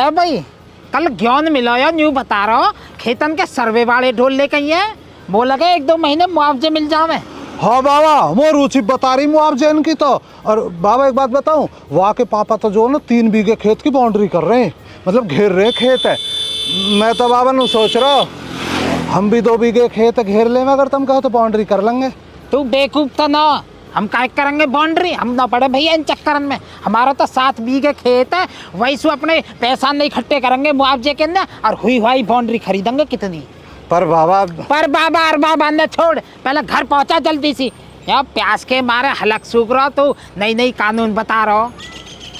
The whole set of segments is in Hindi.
ए भाई कल ज्ञान मिला यार, न्यू बता रहा हो खेतन के सर्वे वाले ढोल लेके आई है, वो लगे 1-2 महीने मुआवजे मिल जावे। हाँ बाबा, वो रुचि बता रही मुआवजे इनकी तो। और बाबा एक बात बताऊं, वहाँ के पापा तो जो ना 3 बीघे खेत की बाउंड्री कर रहे हैं, मतलब घेर रहे खेत है। मैं तो बाबा नु सोच रहा हूँ हम भी 2 बीघे खेत घेर ले, अगर तुम कहो तो बाउंड्री कर लेंगे। तू बेवकूफ तो ना, हम काय करेंगे बाउंड्री, हम ना पड़े भैया इन चक्करन में। हमारा तो 7 बीघे खेत है, वही से अपने पैसा नहीं इकट्ठे करेंगे मुआवजे के अंदर और हुई हुई बाउंड्री खरीदेंगे कितनी। पर बाबा और बाबा ने छोड़, पहले घर पहुंचा जल्दी सी, यार प्यास के मारे हलक सूख रहा, तो नई कानून बता रहा हो।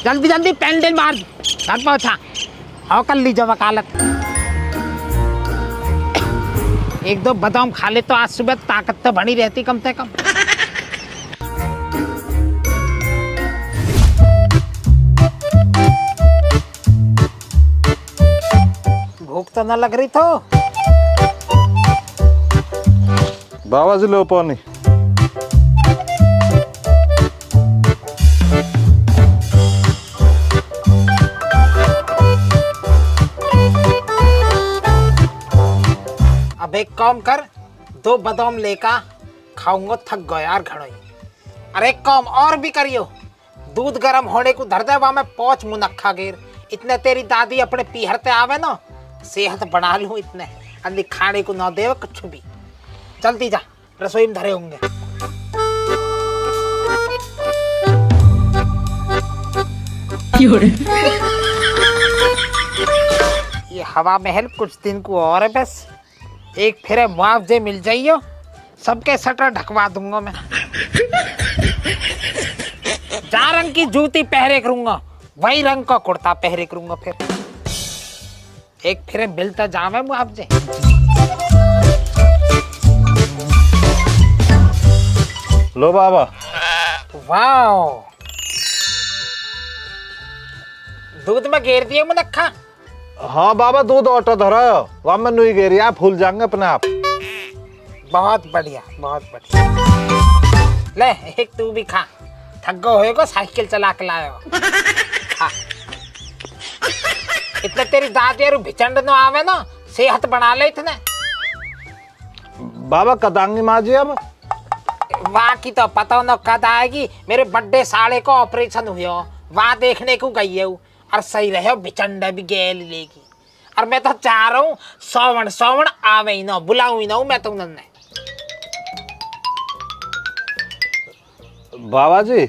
जल्दी जल्दी पेंडल मार, घर पहुंचा और कर लीजिए वकालत। 1-2 बादाम खा ले तो आज सुबह ताकत तो बनी रहती कम से कम। भूख तो न लग रही तो बाबा जी लो पानी। अब एक काम कर, 2 बादाम लेकर खाऊंगा, थक गया यार घड़ोई। अरे एक काम और भी करियो, दूध गर्म होने को धर दे, वहां में 5 मुनक्खा गिर, इतने तेरी दादी अपने पीहरते आवे ना, सेहत बना लूं इतने, अन्य खाने को ना दे कुछ भी। जल्दी जा, रसोई में धरे होंगे। ये हवा महल कुछ दिन को और है बस, एक फिर मुआवजे मिल जाइयो, सबके शटर ढकवा दूंगा मैं। जा रंग की जूती पहरे करूंगा, वही रंग का कुर्ता पहरे करूंगा, फिर एक फिर मिलता जावे मुआवजे। लो बाबा। वाओ, दूध में घेर दिए मुनक्खा। हाँ बाबा, दूध ऑटो धरा वहां में नहीं घेरिया, फूल जाएंगे अपने आप। बहुत बढ़िया बहुत बढ़िया। ले एक तू भी खा, थक गो होएगा, साइकिल चला के लायो। खा। इतने तेरी दादी और भिचंड न आवे ना, सेहत बना ले इतने। बाबा कदांगी माँ जी अब वहाँ की तो पता न कद आएगी, मेरे बर्थडे साले को ऑपरेशन हुआ, वहाँ देखने को गई है और सही रहे, भिचंड भी गेल लेगी। और मैं तो चाह रहा हूँ सौवण आवे ही ना, बुलाऊं ही ना मैं तो उन्होंने। बाबा जी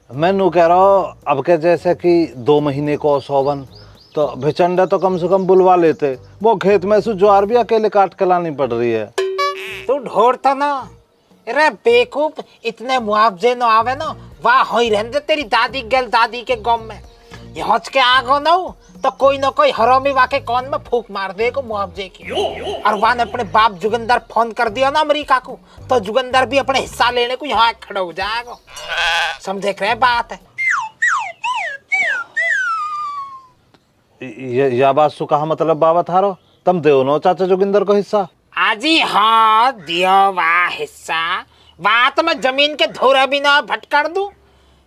मैं नू कह रहा हूँ, अब के जैसे कि 2 महीने को सौवन तो भिचंडा तो कम से कम बुलवा लेते, वो खेत में से ज्वार भी अकेले काट के लानी पड़ रही है। तू ढोरता ना, अरे बेवकूफ, इतने मुआवजे न आवे ना, वाह हो ही रहने तेरी दादी गल दादी के गाँव में। ये हच के आगो ना तो कोई ना कोई हरामी वाके कौन में फूक मार देगा मुआवजे की। और वहां ने अपने बाप जुगंदर फोन कर दिया ना अमेरिका को, तो जुगंदर भी अपने हिस्सा लेने को यहाँ खड़ा हो जाएगा। समझे रहे बात है। यह बात सु कहा मतलब बाबा थारो, तुम दो नो चाचा जोगिंदर को हिस्सा। आजी हाँ दियो वाह हिस्सा, बात में जमीन के धोरा भी ना भटकर दूं।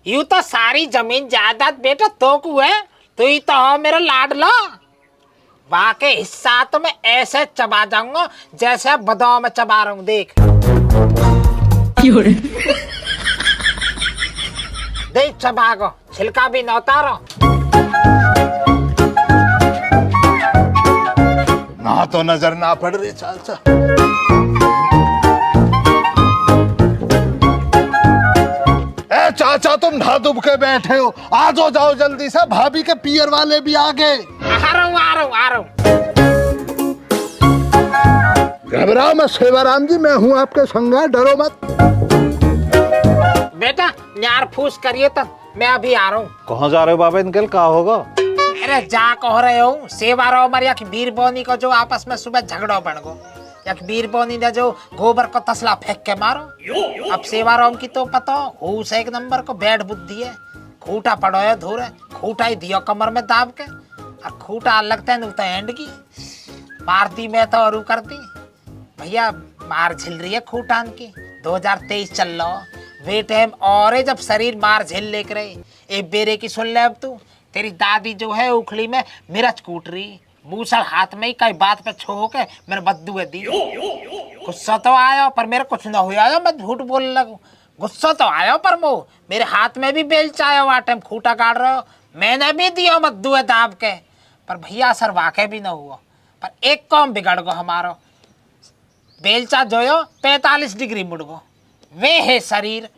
यूं तो सारी जमीन जायदाद बेटा तो को है, तो ही तो हो मेरा लाडला। वहां के हिस्सा तो मैं ऐसे चबा जाऊंगा जैसे बदाम में चबा रहा हूं, देख। देख चबा को, छिलका भी न उतारो। ना तो नजर ना पड़ रही चाचा। ए चाचा तुम नहा दुब के बैठे हो, आ जाओ जल्दी से, भाभी के पियर वाले भी आ गए। आ रहा हूं। घबराओ मत सेवाराम जी, मैं हूँ आपके संग, डरो मत। बेटा न्यार फूस करिए तब, मैं अभी आ रहा हूँ। कहाँ जा रहे हो बाबा, इनके क्या होगा? अरे जा कह रहे हो, सेवा रहो मर यक वीर बोनी को जो आपस में सुबह झगड़ो बन गो, यक वीर बोनी ने जो गोबर को तसला फेंक के मारो। अब सेवा राम की तो पता हो से एक नंबर को बैड बुद्धि है, खूटा पड़ो है धोरे, खूटा ही दियो कमर में दाब के, और खूटा लगता है नुकता एंड की मारती मैं तो और करती भैया, मार झिल रही है खूटान की। 2023 चल रहा वे टाइम और है जब शरीर मार झेल लेकर रहे। एक बेरे की सुन ले अब तू, तेरी दादी जो है उखली में मिर्च कूट रही, मूसल हाथ में ही कई बात पे छो के मेरे बद्दू दी। गुस्सा तो आया पर मेरे कुछ ना हुआ, मैं झूठ बोलने लगू। गुस्सा तो आया पर मो मेरे हाथ में भी बेलचा आया, वहाँ टाइम खूटा काट रहे हो, मैंने भी दिया मद्दू है दाब के, पर भैया असर वाकई भी ना हुआ। पर एक काम बिगड़ गो हमारो, बेलचा जो 45 डिग्री मुड़ गो, वे है शरीर।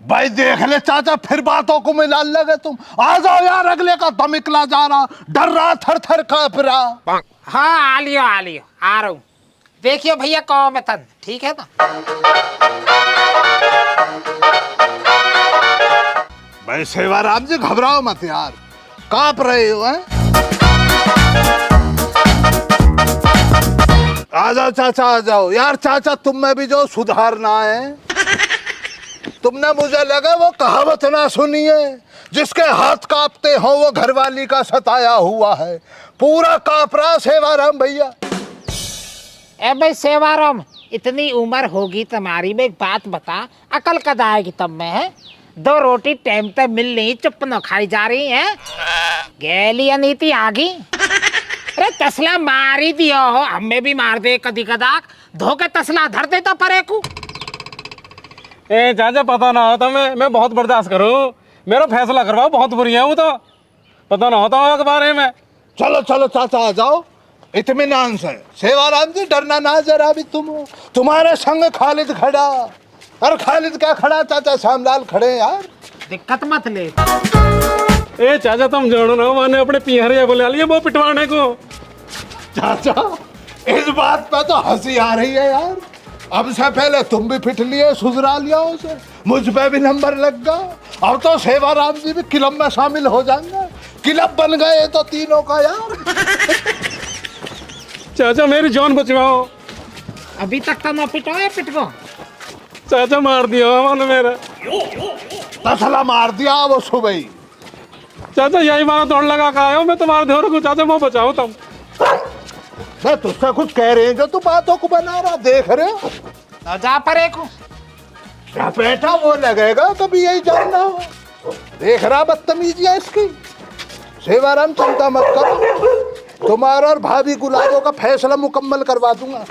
भाई देख ले चाचा, फिर बातों को मिला लगे तुम। आ जाओ यार, अगले का दम निकला जा रहा, डर रहा, थर थर कांप रहा। हाँ आ लियो आ रहा हूँ। देखियो भैया कहो मैं तन ठीक है ना। भाई सेवाराम जी घबराओ मत यार, कांप रहे हो हैं? आ जाओ चाचा, आ जाओ यार। चाचा तुम में भी जो सुधारना है। तुमने मुझे लगा वो कहावत ना सुनी है, जिसके हाथ कांपते हो वो घरवाली का सताया हुआ है। पूरा कांप रहा सेवाराम भैया। ए भाई सेवाराम, इतनी उम्र होगी तुम्हारी, में एक बात बता, अकल कद आएगी तब में है? 2 रोटी टाइम पे मिल नहीं, चुप न खाई जा रही है, गैली अनीति आगी। अरे तसला मार ही दियो हो, हमें भी मार दे कदी कदाक, धोके तसला धर देता परे को। ए चाचा पता ना होता, मैं बहुत बर्दाश्त करूँ, मेरा फैसला करवाओ, बहुत बुरी है वो तो, पता ना होता के बारे में। चलो चलो चाचा आ जाओ, इत्मीनान से। सेवाराम जी डरना ना जरा भी, तुम हो तुम्हारे संग खालिद खड़ा। और खालिद क्या खड़ा चाचा, श्यामलाल खड़े यार, दिक्कत मत ले। ए चाचा तुम जानो ना, मैंने अपने पिहरिया बुला लिया वो पिटवाने को। चाचा इस बात पे तो हंसी आ रही है यार। अब से पहले तुम भी पिट लिए, सुधरा लिया उसे, मुझ पे भी नंबर लग गया। अब तो सेवाराम जी भी क्लब में शामिल हो जाएंगे, क्लब बन गए तो तीनों का यार। चाचा मेरी जान बचवाओ। अभी तक तो ना पिटो है, पिट गो। चाचा मार दिया मैंने मेरा, तसला मार दिया वो सुबह ही। चाचा यही मारा तोड़ लगा के आया हूँ मैं तुम्हारे ध्यान को। चाचा मैं बचाओ तुम। मैं तुझसे कुछ कह रहे हैं जो तू बातों को बना रहा, देख रहे हो ना जा परे को। क्या बेटा वो लगेगा कभी, यही जानना हो। देख रहा बदतमीजी है इसकी। सेवाराम चिंता मत करो, तुम्हारा और भाभी गुलाबों का फैसला मुकम्मल करवा दूंगा।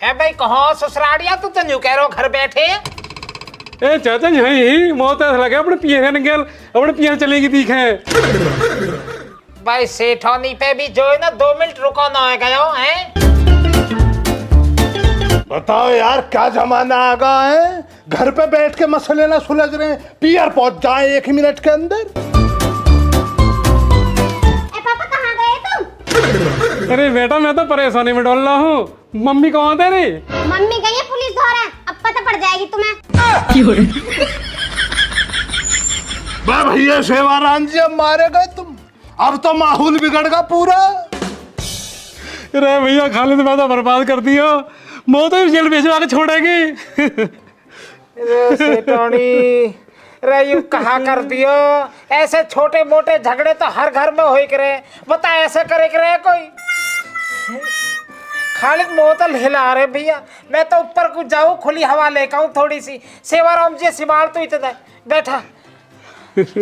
है भाई कहो ससुराड़िया, तू तो न्यू कह रहा हो घर बैठे। ए चाचा यही मौत ऐसा लगे अपने पियर ने गेल, अपने पियर चलेगी दिखे। भाई सेठौनी पे भी जो है ना 2 मिनट रुको ना हो गया है। बताओ यार क्या जमाना आ गया है, घर पे बैठ के मसले ना सुलझ रहे हैं, पियर पहुंच जाए 1 मिनट के अंदर। पापा कहाँ गए तुम? अरे बेटा मैं तो परेशानी में डोल रहा हूँ। मम्मी कहाँ तेरी? मम्मी गई है पुलिस धोरा, अब पता पड़ जाएगी तुम्हें। वाह भैया सेवाराम जी, अब मारे गए तुम, अब तो माहौल बिगड़ गया पूरा। अरे भैया खालिद मैं तो बर्बाद कर दिया, मौत ही जेल भेजवा के छोड़ेगी। रे सेठौनी, रे यू कहा कर दियो, ऐसे छोटे मोटे झगड़े तो हर घर में होई करे, बता ऐसे करे करे कोई। खालिद मोतल हिला रहे भैया, मैं तो ऊपर को जाऊँ खुली हवा लेकर आऊँ थोड़ी सी। सेवाराम जी सिमार तो इतना बैठा,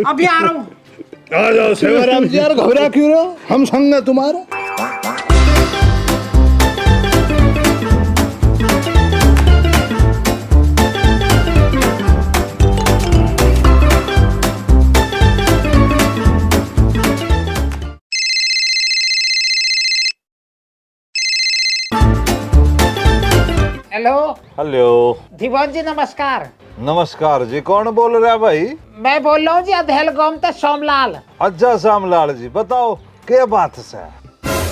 अभी आ रहा हूँ। आ जाओ सेवाराम जी, यार घबरा क्यों रहो, हम संग है तुम्हारा। हेलो हेलो, दीवान जी नमस्कार। नमस्कार जी, कौन बोल रहा है भाई? मैं बोल रहा हूँ जी अधेल गाँव से सोमलाल। अच्छा श्यामलाल जी, बताओ क्या बात से?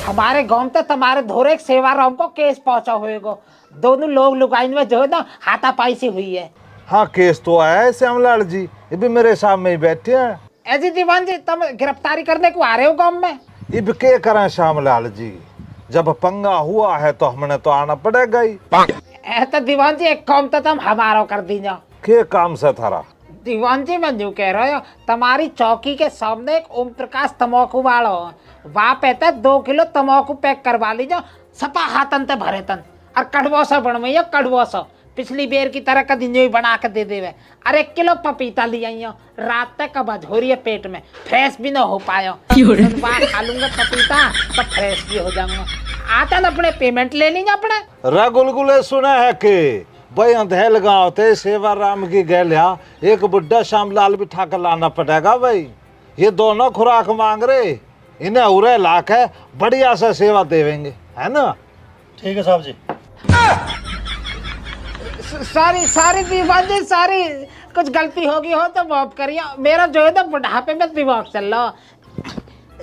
हमारे गाँव से तुम्हारे धोरे एक सेवाराम को केस पहुंचा हुएगो, दोनों लोग लुगाइन में जो है ना हाथापाई सी हुई है। हाँ केस तो आया है श्यामलाल जी, ये भी मेरे सामने ही बैठे हैं। ऐसी दीवान जी तुम गिरफ्तारी करने को आ रहे हो गाँव में? अब क्या करें श्यामलाल जी, जब पंगा हुआ है तो हमने तो आना पड़ेगा ही। तो दीवान जी एक काम तो तुम हमारा कर दीजिए। क्या काम से थारा? दीवान जी मैं जो कह रहा हूँ, तुम्हारी चौकी के सामने एक ओम प्रकाश तम्बाकू वाला हो, वहाँ पे 2 किलो तम्बाकू पैक करवा लीजिए, सपा हाथन ते भरे तन और कड़वा सा बनवाइयो, कड़वा सा पिछली बेर की तरह का दिन जो बना के दे देवे। और 1 किलो पपीता ले आइयो, रात तक कब हो रही है पेट में, फ्रेश भी ना हो पायो, बार खा लूंगा पपीता तो फ्रेश भी हो जाऊंगा। आता ना अपने पेमेंट ले लीजिए अपने। रे गुलगुले सुना है कि भाई अंधेल गांव थे सेवाराम की गैलिया एक बुढ़ा श्यामलाल बिठा कर लाना पड़ेगा भाई। ये दोनों खुराक मांग रहे, इन्हें उरे लाख है, बढ़िया से सेवा देवेंगे, है ना? ठीक है साहब जी। सारी दीवान जी, सारी कुछ गलती होगी हो तो माफ करिए। मेरा जो है ना बुढ़ापे में दिमाग चल रहा।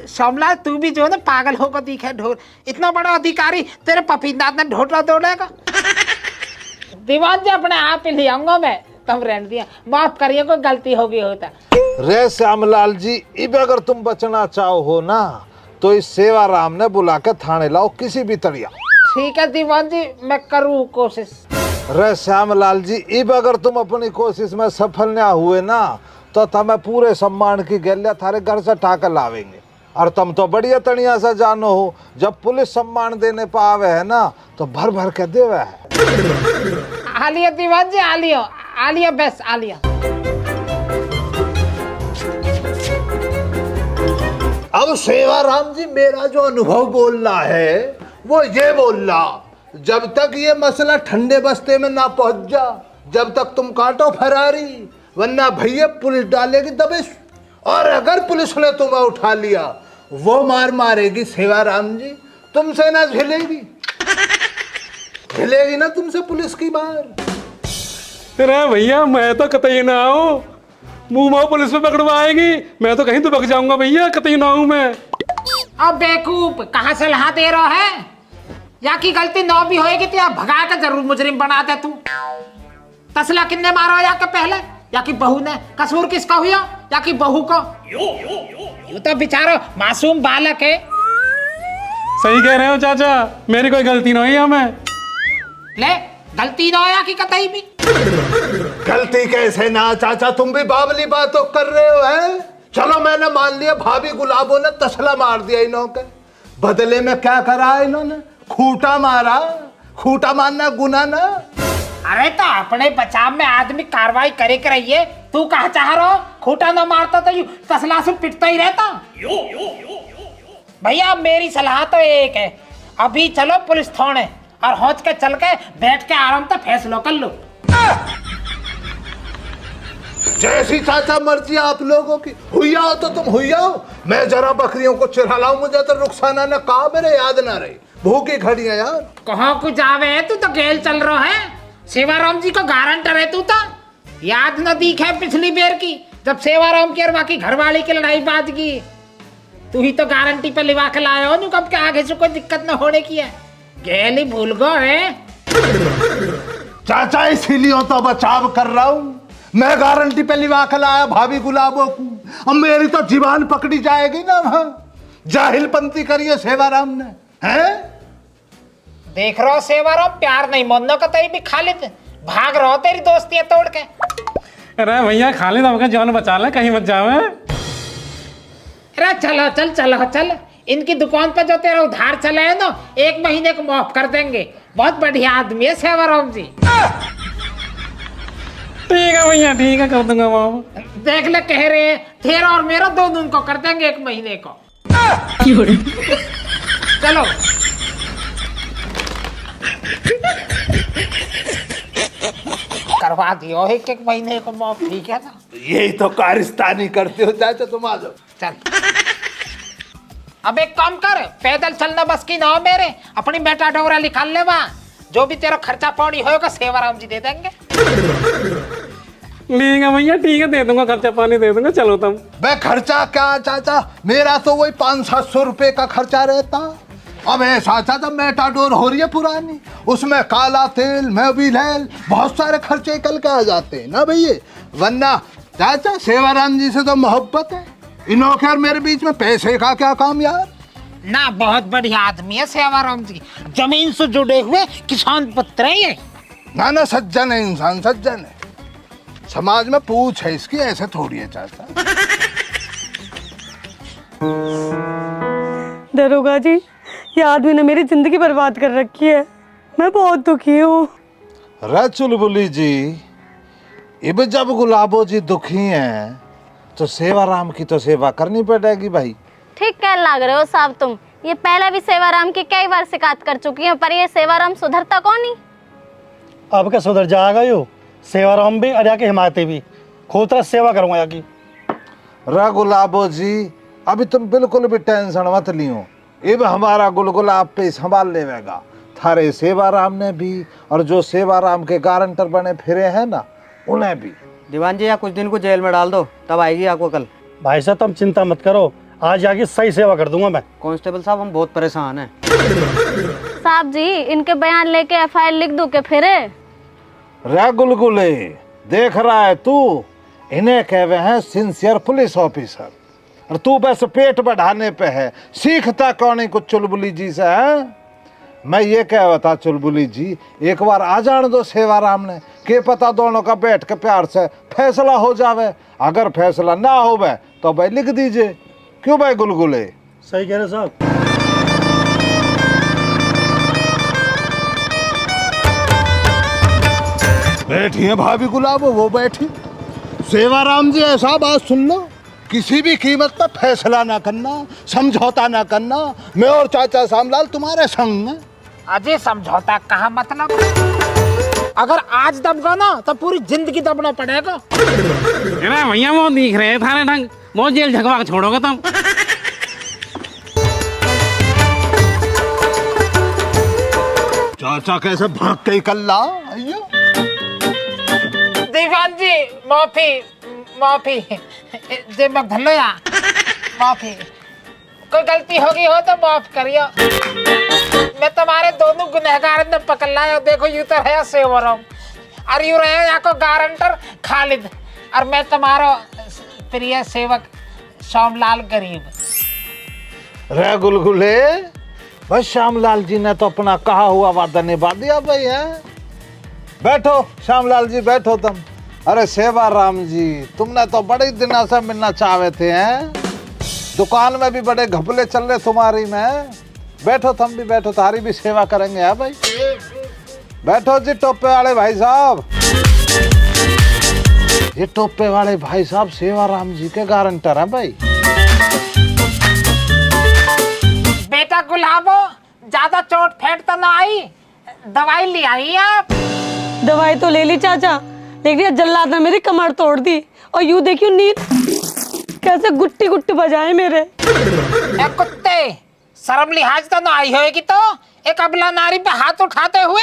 श्यामलाल तू भी जो है ना पागल होकर दिखे, ढोल इतना बड़ा अधिकारी तेरे पपीता ने ढोटला तोड़ेगा। दीवान जी अपने आप ही ले आऊंगा मैं, तुम रहने दिया, माफ करिए कोई गलती होगी होता। रे श्यामलाल जी, इब अगर तुम बचना चाहो हो ना तो इस सेवाराम ने बुला के थाने लाओ किसी भी तरिया। ठीक है दीवान जी, मैं करूँ कोशिश। रे श्यामलाल जी, इब अगर तुम अपनी कोशिश में सफल ना हुए ना तो तुम्हें पूरे सम्मान की गैलिया थारे घर से ठाकर लावेंगे। और तुम तो बढ़िया तनिया से जानो हो, जब पुलिस सम्मान देने पर आवे है ना तो भर भर के देवे है। आलिया दीवान जी, आलिया बस आलिया। अब सेवाराम जी, मेरा जो अनुभव बोल रहा है वो ये बोल रहा, जब तक ये मसला ठंडे बस्ते में ना पहुंच जा, जब तक तुम काटो फरारी, वरना भैया पुलिस डालेगी दबिश। और अगर पुलिस ने तुम्हें उठा लिया वो मार मारेगी सेवाराम जी, तुमसे ना झेलेगी, झेलेगी ना तुमसे पुलिस की मार। अरे भैया मैं तो कतई ना आऊँ, मुंह माओ पुलिस में पकड़वाएगी, मैं तो कहीं तो बक जाऊंगा भैया, कतई ना आऊँ मैं। अब बेवकूफ कहाँ से लहा दे रहा है, या की गलती ना भी होएगी तो या भगा के जरूर मुजरिम बना दे तू। तसला किन्ने मारा या के पहले, या कि बहू ने? कसूर किसका हुआ, या कि बहू को? यू तो बेचारा मासूम बालक है। सही कह रहे हो चाचा, मेरी कोई गलती नहीं है। मैं ले गलती ना होया कि कतई भी। गलती कैसे ना चाचा, तुम भी बावली बातों कर रहे हो है। चलो मैंने मान लिया भाभी गुलाबों ने तसला मार दिया इन्हों के, बदले में क्या करा इन्होंने? खूंटा मारा। खूंटा मारना गुना ना। अरे तो अपने बचाव में आदमी कार्रवाई करे के रहिए, तू कहा चाह रहा? खूंटा ना मारता तो यू तसला से पिटता ही रहता। भैया मेरी सलाह तो एक है, अभी चलो पुलिस थाने और हौच के चल के बैठ के आराम से फैसला कर लो। जैसी चाचा मर्जी आप लोगों की, हुई आओ तो तुम हुई आओ, मैं जरा बकरियों को चिढ़ा लाऊं, मुझे तो रुखसाना ने कहा मेरे याद ना रही, भूखी खड़ी है यार। कहाँ को जावे है तू, तो गेल चल रहा है, सेवाराम जी को गारंटर है तू तो। याद न दिखे पिछली बेर की, जब सेवाराम की और बाकी घरवाली की लड़ाई बाज गई, तू ही तो गारंटी पे लिवा के लाया हो, कब के आगे से कोई दिक्कत न होने की है, गेल ही भूल गो है। चाचा इसीलिए तो बचाव कर रहा हूँ, मैं गारंटी पे लिवा के लाया भाभी गुलाबों को, अब मेरी तो जीवान पकड़ी जाएगी ना वहां। जाहिलपंती करिए सेवाराम ने, हैं? देख रहा सेवाराम, प्यार नहीं मानने का तई भी खालिद भाग रहा तेरी दोस्तियां तोड़ के। अरे भैया खालिद आपका जान बचा ले, कहीं मत जावे। अरे चलो चल चलो चल, इनकी दुकान पे जो तेरा उधार चला है ना, 1 महीने को माफ कर देंगे। बहुत बढ़िया आदमी है सेवाराम जी। ठीक है भैया, ठीक है, कर दूंगा माफ। देख ले कह रहे हैं, तेरा और मेरा दोनों को कर देंगे 1 महीने को। चलो करवा दियो 1 महीने को माफ, ठीक है ना? यही तो कारिस्तानी करते हो चाचा, तुम आ जाओ। चल अब एक काम कर, पैदल चलना बस की ना हो मेरे, अपनी बेटा डोरा निकाल ले, वहाँ जो भी तेरा खर्चा पानी होगा सेवाराम जी दे देंगे। ठीक है भैया, ठीक है, दे दूंगा, खर्चा पानी दे दूंगा। चलो तुम। मैं खर्चा क्या चाचा, मेरा तो वही 500-700 रुपए का खर्चा रहता। अब ऐसा चाचा मेटाडोर हो रही है पुरानी, उसमें काला तेल, मोबिल, बहुत सारे खर्चे निकल के आ जाते हैं ना भैया। वरना चाचा सेवाराम जी से तो मोहब्बत है, इन्हों के और मेरे बीच में पैसे का क्या काम यार। ना बहुत बढ़िया आदमी है सेवाराम जी, जमीन से जुड़े हुए किसान पुत्र है ये। ना ना सज्जन है इंसान, सज्जन है। समाज में पूछ है इसकी, ऐसे थोड़ी है चाचा। दरोगा जी, ये आदमी ने मेरी जिंदगी बर्बाद कर रखी है। मैं बहुत दुखी हूँ। रे चुलबुली जी, अब जब गुलाबो जी दुखी हैं तो सेवाराम की तो सेवा करनी पड़ेगी भाई। ठीक कह लग रहे हो साहब तुम। ये पहले भी सेवाराम की कई बार शिकायत कर चुकी हैं, पर ये सेवाराम सुधरता कौन नहीं। अब क्या सुधर जाएगा यो? सेवाराम भी और याकी हिमायती भी खूब तरह सेवा करूँगा याकी। रे गुलाबो जी, अभी तुम बिल्कुल भी टेंशन मत लियो। अब हमारा गुलगुला आप पे संभाल लेगा। थारे सेवाराम ने भी और जो सेवाराम के गारंटर बने फिरे हैं ना, उन्हें भी। दीवान जी, या कुछ दिन को जेल में डाल दो, तब आएगी आपको कल। भाई साहब तुम चिंता मत करो, आज याकी सही सेवा कर दूंगा मैं। कांस्टेबल साहब, हम बहुत परेशान हैं। साहब जी, इनके बयान लेके एफआईआर लिख दूं के फिरे। रे गुलगुले, देख रहा है तू, इन्हें कहवे हैं सिंसियर पुलिस ऑफिसर, और तू बस पेट बढ़ाने पे है। सीखता कौन है कुछ चुलबुली जी से है? मैं ये कह बता चुलबुली जी, एक बार आ जाने दो सेवाराम ने, के पता दोनों का बैठ के प्यार से फैसला हो जावे। अगर फैसला ना हो तो भाई लिख दीजिए। क्यों भाई गुलगुले? सही कह रहे साहब। बैठी है भाभी गुलाबो, वो बैठी। सेवाराम जी, ऐसा बात सुन लो, किसी भी कीमत पर फैसला ना करना, समझौता ना करना। मैं और चाचा श्यामलाल तुम्हारे संग हैं। अजय समझौता कहा मतलब? अगर आज दबगा ना तो पूरी जिंदगी दबना पड़ेगा। अरे भैया वो दिख रहे थाने ढंग, वो जेल झगवा के छोड़ोगे तुम। चाचा कैसे भाग के कल्ला आइयो। दीवान जी माफी, माफी जे मैं धन्यया माफी। कोई गलती होगी हो तो माफ करियो। मैं तुम्हारे दोनों गुनहगार ने पकड़ लाया। देखो यूं तो है सेवाराम और यूं रहे यहाँ को गारंटर खालिद, और मैं तुम्हारा प्रिय सेवक श्यामलाल गरीब। रे गुलगुले, बस श्यामलाल जी ने तो अपना कहा हुआ वादा निभा दिया भाई है। बैठो श्यामलाल जी, बैठो तुम। अरे सेवाराम जी, तुमने तो बड़े दिनों से मिलना चाहते थे हैं। दुकान में भी बड़े घपले चल रहे तुम्हारी में। बैठो तुम भी, बैठो, तारी भी सेवा करेंगे है भाई। बैठो जी टोपे वाले भाई साहब। ये टोपे वाले भाई साहब सेवाराम जी के गारंटर हैं भाई। बेटा गुलाबो, ज्यादा चोट फेंट तो ना आई? दवाई ले आई आप? दवाई तो ले ली चाचा, लेकिन ये जल्लाद ने मेरी कमर तोड़ दी। और यूं देखियो नींद कैसे गुट्टी गुट्टी बजाए मेरे। ए कुत्ते, शर्म लिहाज तो ना आई होगी तो एक अबला नारी पे हाथ उठाते हुए।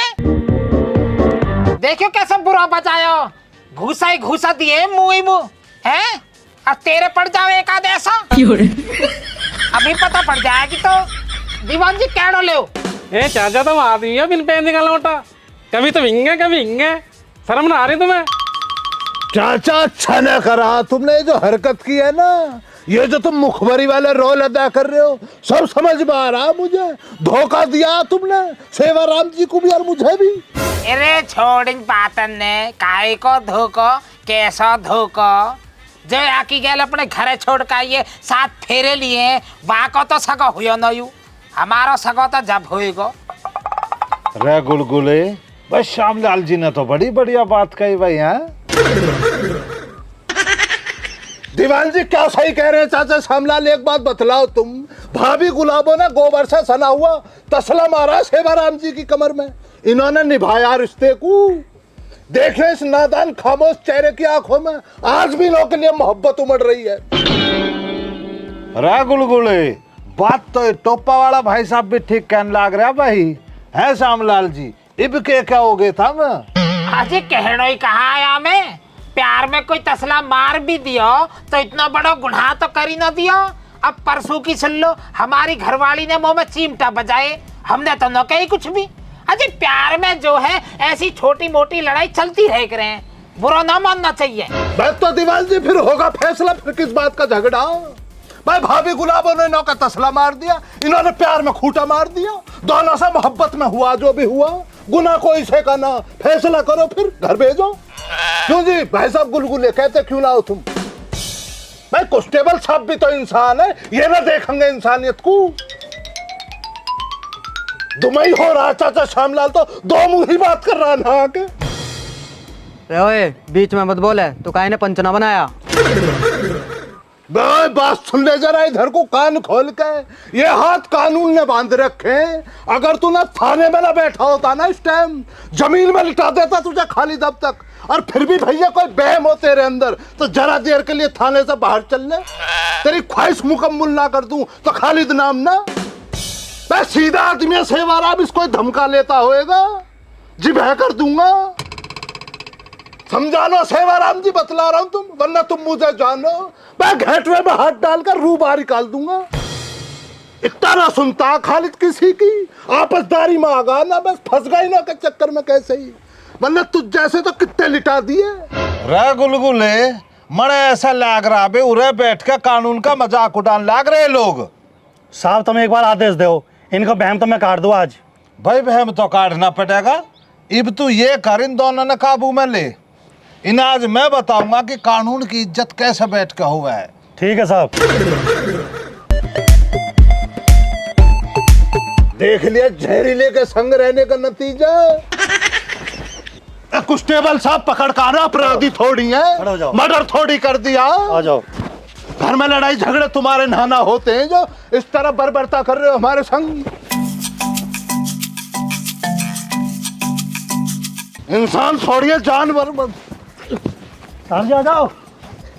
देखियो कैसे बुरा बजायो, घूसा ही घूसा दिए मुंह ही मुंह है। अब तेरे पड़ जाओ एक आध ऐसा, अभी पता पड़ जाएगी तो। दीवान जी क्या ले? ए चाचा तुम आदमी हो बिन पहनने का लौटा, कभी तुम हिंगे कभी हिंगे, शर्म ना आ रही तुम्हें? चाचा अच्छा न करा तुमने जो हरकत की है ना, ये जो तुम मुखबरी वाले रोल अदा कर रहे हो, सब समझ में आ रहा मुझे। धोखा दिया तुमने सेवाराम जी को भी और मुझे भी। अरे छोड़ इन बातन ने, काहे को धोखो, कैसा धोखो? जो आकी गैल अपने घरे छोड़ का ये 7 फेरे लिए, वहाँ को तो सगा हुआ न यू, हमारा सगा तो जब होएगा। रे गुलगुले, बस श्यामलाल जी ने तो बड़ी बढ़िया बात कही भाई हैं। दीवान जी क्या सही कह रहे हैं चाचा श्यामलाल, एक बात बतलाओ तुम। भाभी गुलाबो ने गोबर से सना हुआ तसला मारा सेवाराम जी की कमर में, इन्होंने निभाया रिश्ते को। देखे इस नादान खामोश चेहरे की आंखों में आज भी लोगों के लिए मोहब्बत उमड़ रही है। रे गुलगुले, बात तो ये टोपा वाला भाई साहब भी ठीक कहने लग रहा भाई है श्यामलाल जी। इब के क्या हो गए था मैं अजय कहनो ही कहा आया मैं, प्यार में कोई तसला मार भी दियो तो इतना बड़ा गुनाह तो कर ही ना दियो। अब परसों की सुन लो, हमारी घरवाली ने मुंह में चिमटा बजाए, हमने तो न कही कुछ भी। अजय प्यार में जो है ऐसी छोटी मोटी लड़ाई चलती रह करे हैं, बुरा ना मानना चाहिए। बस तो दीवान जी फिर होगा फैसला, फिर किस बात का झगड़ा? भाई भाभी गुलाबों ने इन्हों का तसला मार दिया, इन्होंने प्यार में खूंटा मार दिया, दोनों से मोहब्बत में हुआ जो भी हुआ, गुनाह कोई से का ना, फैसला करो फिर घर भेजो। क्यों जी भाई साहब गुलगुले कहते क्यों लाओ तुम? भाई कांस्टेबल साहब भी तो इंसान है, ये ना देखेंगे इंसानियत को? दुमई हो रहा चाचा श्यामलाल तो दो मुंह ही बात कर रहा ना आके। ओए बीच में मत बोले, तो काहे ने पंचना बनाया? बे बात सुन ले जरा इधर को कान खोल के। ये हाथ कानून ने बांध रखे। अगर तू ना थाने में ना बैठा होता ना इस टाइम जमीन में लिटा देता तुझे खाली दब तक। और फिर भी भैया कोई बहम हो तेरे अंदर तो जरा देर के लिए थाने से बाहर चल ले, तेरी ख्वाहिश मुकम्मल ना कर दूं तो खालिद नाम ना। मैं सीधा आदमी सेवाराम इसको धमका लेता होएगा, जी बह कर दूंगा। समझा लो सेवाराम जी, बतला रहा हूं तुम, वरना तुम मुझे जानो मैं घेटवे में हाथ डालकर रूह बाहर निकाल दूंगा। इतना ना सुनता खालिद किसी की, आपसदारी में आगा ना, बस फंस गई ना के चक्कर में कैसे ही, वरना तुझ जैसे तो कितने लिटा दिए। रे गुलगुले मने ऐसा लाग रहा बे, उरे बैठ के कानून का मजाक उड़ान लाग रहे लोग। साहब तुम एक बार आदेश दो, इनको बहम तो मैं काट दूँ आज। भाई बहम तो काटना पड़ेगा। अब तू ये कर, इन दोनों ने काबू में ले। इन आज मैं बताऊंगा कि कानून की इज्जत कैसे बैठ के हुआ है। ठीक है साहब। देख लिया जहरीले के संग रहने का नतीजा। कांस्टेबल साहब पकड़ कर अपराधी थोड़ी खड़े हो है, जाओ। मर्डर थोड़ी कर दिया। आ जाओ। घर में लड़ाई झगड़े तुम्हारे नाना होते हैं जो इस तरह बर्बरता कर रहे हो हमारे संग। इंसान छोड़िए जानवर। साहब जी आ जाओ।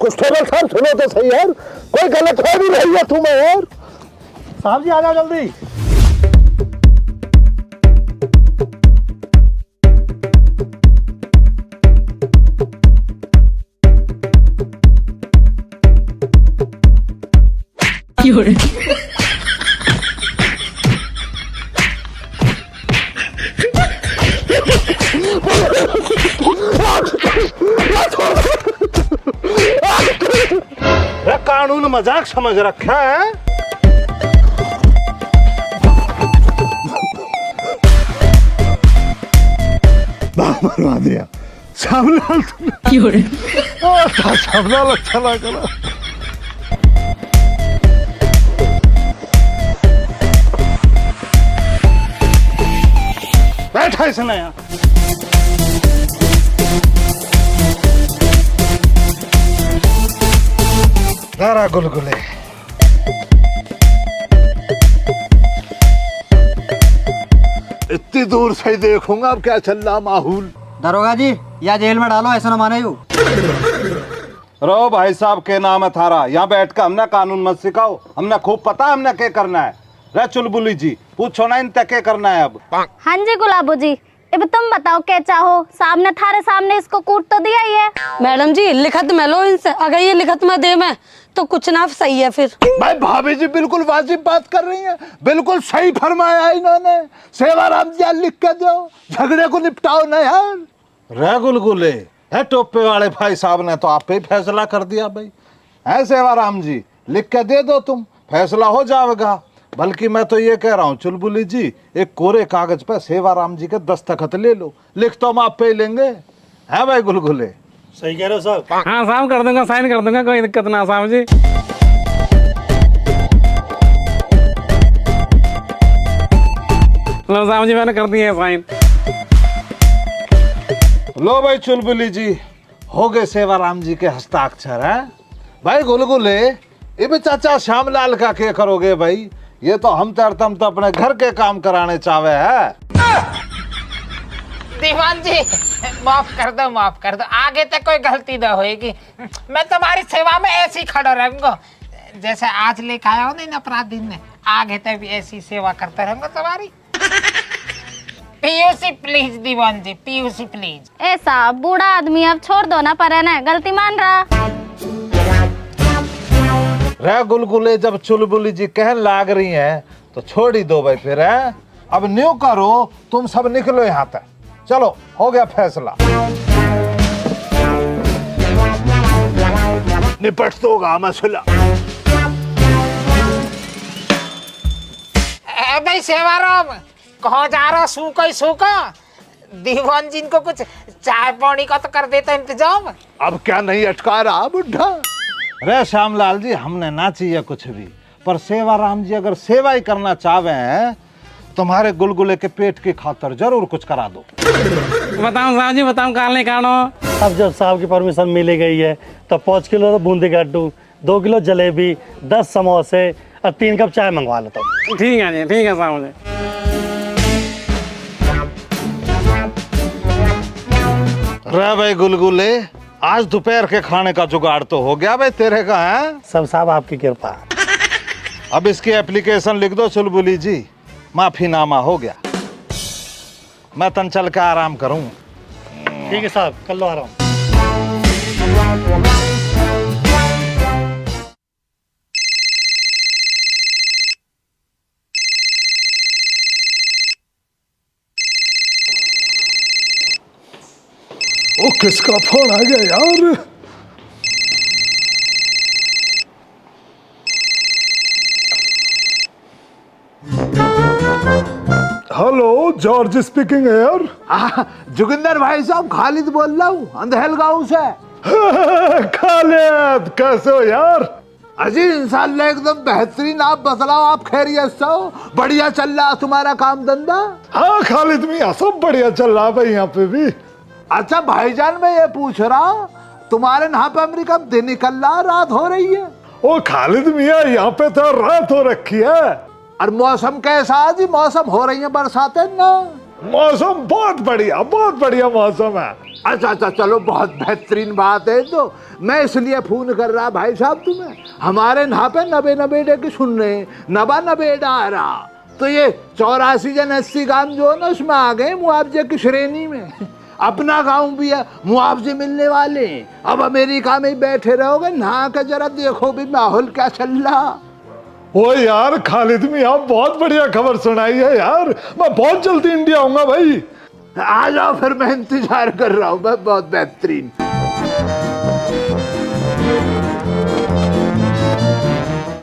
कांस्टेबल साहब सुनो तो सही यार, कोई गलत हो भी रही है तुम्हें यार। साहब जी आ जाओ जल्दी। कानून मजाक समझ रखा है। मरवा दिया श्यामलाल। श्यामलाल अच्छा लगा। बैठा इसने यहाँ। जरा गुलगुले इतनी दूर से ही देखूंगा अब क्या चल रहा माहौल। दरोगा जी या जेल में डालो, ऐसा ना माने यू। रो भाई साहब के नाम है थारा, यहाँ बैठ कर हमने कानून मत सिखाओ, हमने खूब पता है हमने क्या करना है। रे चुलबुली जी पूछो ना इनते क्या करना है अब। हाँ जी गुलाबो जी, अब तुम बताओ क्या चाहो? सामने थारे सामने इसको कूट तो दिया ही है। मैडम जी लिखत में लो इनसे, अगर ये लिखत में दे में तो कुछ ना सही है फिर। भाई भाभी जी बिल्कुल वाजिब बात कर रही हैं, बिल्कुल सही फरमाया इन्होंने। सेवाराम जी लिख के दो, झगड़े को निपटाओ ना यार। रे गुलगुले है टोपे वाले भाई साहब ने तो आप पे फैसला कर दिया भाई। है सेवाराम जी लिख के दे दो, तुम फैसला हो जाएगा। बल्कि मैं तो ये कह रहा हूँ चुलबुली जी, एक कोरे कागज पे सेवाराम जी के दस्तखत ले लो, लिख तो हम आप पे ही लेंगे। है भाई गुलगुले? सही कह रहे हो साहब। हाँ साहब कर दूंगा, साइन कर दूंगा, कोई दिक्कत ना साहब जी। लो साहब जी मैंने कर दिए साइन। लो भाई चुलबुली जी हो गए सेवाराम जी के हस्ताक्षर। है भाई गुलगुले ये चाचा श्यामलाल का क्या करोगे भाई? ये तो हम तुम तो अपने घर के काम कराने चाहे है। दीवान जी माफ कर दो, माफ कर दो, आगे तक कोई गलती ना होएगी। मैं तुम्हारी सेवा में ऐसे ही खड़ा रहूंगा, जैसे आज लेकर आया हो ना अपराध दिन में, आगे तक भी ऐसी सेवा करता रहूंगा तुम्हारी। PUC please Diwan ji, PUC please. ऐसा बूढ़ा आदमी अब छोड़ दो ना, पर है ना गलती मान रहा। रे गुलगुले जब चुलबुली जी कहने लाग रही हैं तो छोड़ ही दो भाई फिर। है अब न्यू करो, तुम सब निकलो यहाँ तक। चलो हो गया फैसला, निपट तो होगा मसला। भाई सेवाराम कहाँ जा रहा? सूको ही सूको, दीवान जी को कुछ चाय पानी का तो कर देता इंतजाम। अब क्या नहीं अटका रहा बुढ़ा। अरे श्यामलाल जी, हमने ना चाहिए कुछ भी, पर सेवाराम जी अगर सेवा ही करना चाहे हैं, तुम्हारे गुलगुले के पेट की खातर जरूर कुछ करा दो। बताऊं साहब जी, बताऊं काल नहीं कानो। अब जब साहब की परमिशन मिली गई है तो 5 किलो तो बूंदी गड्ढू, 2 किलो जलेबी, 10 समोसे और 3 कप चाय मंगवा लेता हूँ। ठीक है जी, ठीक है साहब जी। रे भाई गुलगुले, आज दोपहर के खाने का जुगाड़ तो हो गया भाई तेरे का है। सब साहब आपकी कृपा। अब इसकी एप्लीकेशन लिख दो चुलबुली जी, माफीनामा हो गया। मैं तन चल के आराम करूं। ठीक है साहब, कल लो आ रहा हूँ। ओ किसका फोन आ गया यार? हेलो, जॉर्ज स्पीकिंग यार। जोगिंदर भाई साहब, खालिद बोल रहा हूँ अंधेल गांव से। खालिद, कैसे हो यार? अजी इंशाल्लाह एकदम बेहतरीन। आप बतलाओ, आप खैरियत से हो? बढ़िया चल रहा तुम्हारा काम धंधा? हाँ खालिद मियाँ, सब बढ़िया चल रहा है भाई यहाँ पे भी। अच्छा भाईजान, मैं ये पूछ रहा हूँ, तुम्हारे यहाँ पे अमेरिका में दिन निकल रहा, रात हो रही है? ओ खालिद मियाँ, यहाँ पे तो रात हो रखी है। और मौसम कैसा है जी? मौसम हो रही है बरसातें ना? मौसम बहुत बढ़िया मौसम है। अच्छा अच्छा, चलो बहुत बेहतरीन बात है। तो मैं इसलिए फोन कर रहा भाई साहब तुम्हें, हमारे यहाँ पे नबे की सुन रहे, नबेड़ा आ रहा, तो ये 84 जन 80 गांव जो है ना, उसमें आ गए मुआवजे की श्रेणी में। अपना गांव भी है, मुआवजे मिलने वाले। अब अमेरिका में बैठे रहोगे, नहा के जरा देखो भी माहौल क्या चल रहा। ओ यार खालिद मियाँ, बहुत बढ़िया खबर सुनाई है यार। मैं बहुत जल्दी इंडिया आऊंगा भाई। आ जाओ फिर, मैं इंतजार कर रहा हूँ। मैं बहुत बेहतरीन।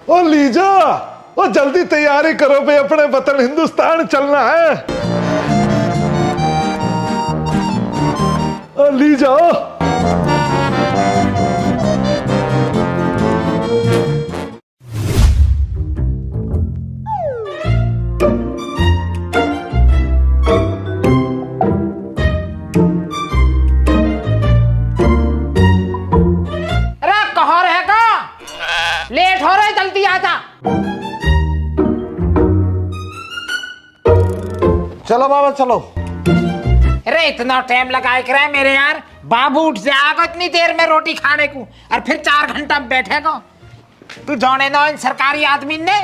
ओ लीजा, ओ जल्दी तैयारी करो भाई, अपने वतन हिंदुस्तान चलना है। ओ लीजा, लेट हो रहे, जल्दी आ जा। चलो बाबा चलो। अरे इतना टाइम लगाए कर मेरे यार, बाबू उठ जाएगा इतनी देर में रोटी खाने को, और फिर 4 घंटा में बैठेगा। तू जाने ना इन सरकारी आदमी ने।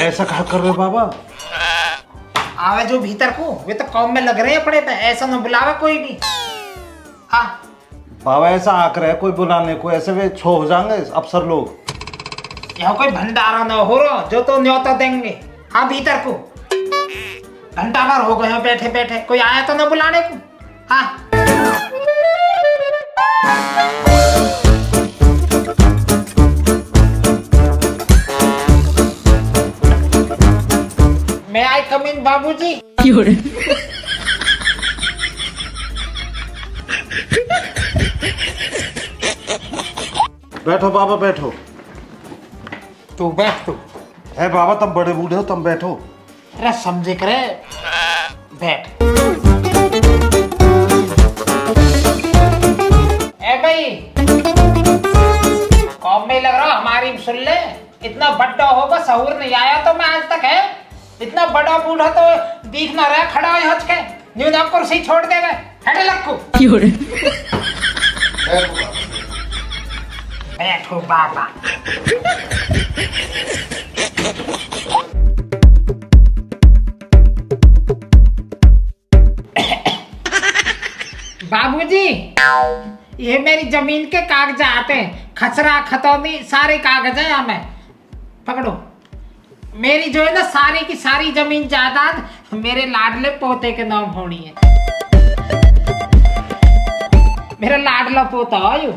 ऐसा क्या कर रहे हो बाबा? आवे जो भीतर को, वे तो काम में लग रहे हैं अपने पे, ऐसा न बुलावा कोई भी। हाँ बाबा, ऐसा आक रहे कोई बुलाने को, ऐसे वे छो हो जाएंगे अफसर लोग। यहाँ कोई भंडारा न हो रहा जो तो न्योता देंगे। हाँ भीतर को, घंटा भर हो गए बैठे बैठे, कोई आया तो न बुलाने को। हाँ मैं आई कम इन बाबूजी। बैठो बाबा बैठो। तू बैठ तू। है बाबा, तुम बड़े बूढ़े हो, तुम बैठो। अरे समझे करे, बैठ। ए भाई, कौम में लग रहा हमारी सुन ले। इतना बड़ा होगा, सहूर नहीं आया तो मैं आज तक है। इतना बड़ा बूढ़ा तो दिख ना रहा, खड़ा हो हज के न्यूनतम कुर्सी छोड़ देवे। हटे लक्कू। बैठो बाबा। बाबूजी, ये मेरी जमीन के कागजात हैं, खसरा खतौनी सारे कागज हैं यहाँ में। पकड़ो। मेरी जो है ना सारी की सारी जमीन जायदाद मेरे लाडले पोते के नाम होनी है। मेरा लाडला पोता आयु।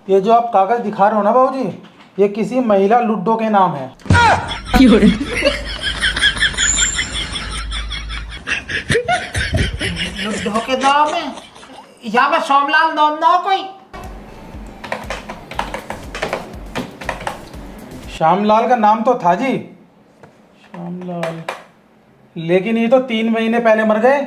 ये जो आप कागज दिखा रहे हो ना बाबूजी, ये किसी महिला लुड्डो के नाम है। लुड्डो के नाम है? यहाँ में सोमलाल नाम ना हो कोई? श्यामलाल का नाम तो था जी, श्यामलाल, लेकिन ये तो 3 महीने पहले मर गए।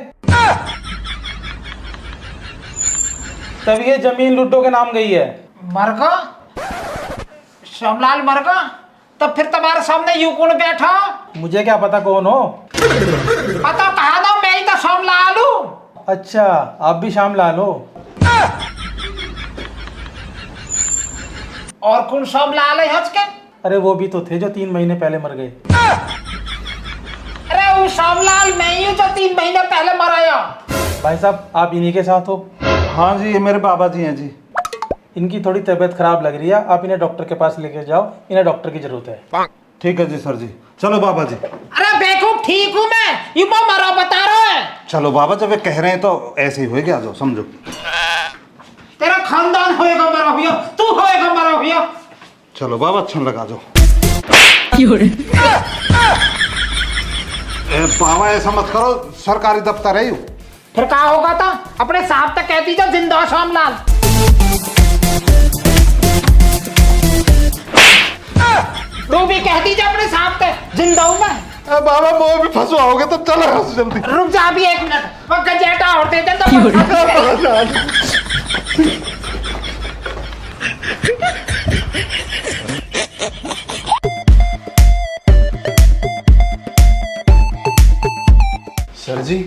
तब ये जमीन लुड्डो के नाम गई है। मर गया? सोमलाल मर गया? तब फिर तुम्हारे सामने यूं कौन बैठा? मुझे क्या पता कौन हो। पता कहा ना, मैं ही तो सोमलाल हूँ। अच्छा, आप भी श्यामलाल हो। और कौन सोमलाल है हज के? अरे वो भी तो थे जो 3 महीने पहले मर गए। अरे वो सोमलाल मैं ही हूँ जो 3 महीने पहले मराया। भाई साहब, आप इन्हीं के साथ हो? हाँ जी, ये मेरे बाबा जी हैं जी। इनकी थोड़ी तबीयत खराब लग रही है, आप इन्हें डॉक्टर के पास लेके जाओ, इन्हें डॉक्टर की जरूरत है। ठीक है जी सर जी, चलो बाबा जी। अरे बेवकूफ, ठीक हूँ मैं, ये मरा बता रहा है। चलो बाबा, जब वे कह रहे हैं तो ऐसे ही होएगा, जो समझो। तेरा खानदान होएगा मरा हुआ, तू होएगा मरा हुआ। चलो बाबा, अच्छा लगा जो। बाबा ऐसा मत करो, सरकारी दफ्तर है यू। फिर कहा होगा था अपने साहब तक कहती जो जिंदा श्यामलाल। तू भी कहती जो अपने साहब तक जिंदा हूं मैं। बाबा वो भी फंसवाओगे तो चलो जल्दी। रुक जा अभी 1 मिनट, वो गजेटा और दे दे तो। सर जी,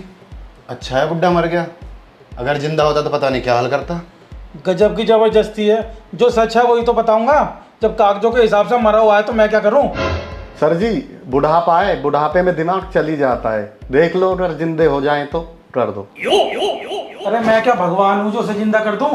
अच्छा है बुड्ढा मर गया, अगर जिंदा होता तो पता नहीं क्या हाल करता। गजब की जबरदस्ती है, जो सच है वही तो बताऊंगा। जब कागजों के हिसाब से मरा हुआ है तो मैं क्या करूं? सर जी, बुढ़ापा है, बुढ़ापे में दिमाग चल ही जाता है। देख लो, अगर जिंदे हो जाएं तो कर दो। अरे मैं क्या भगवान हूं जो उसे जिंदा कर दूं?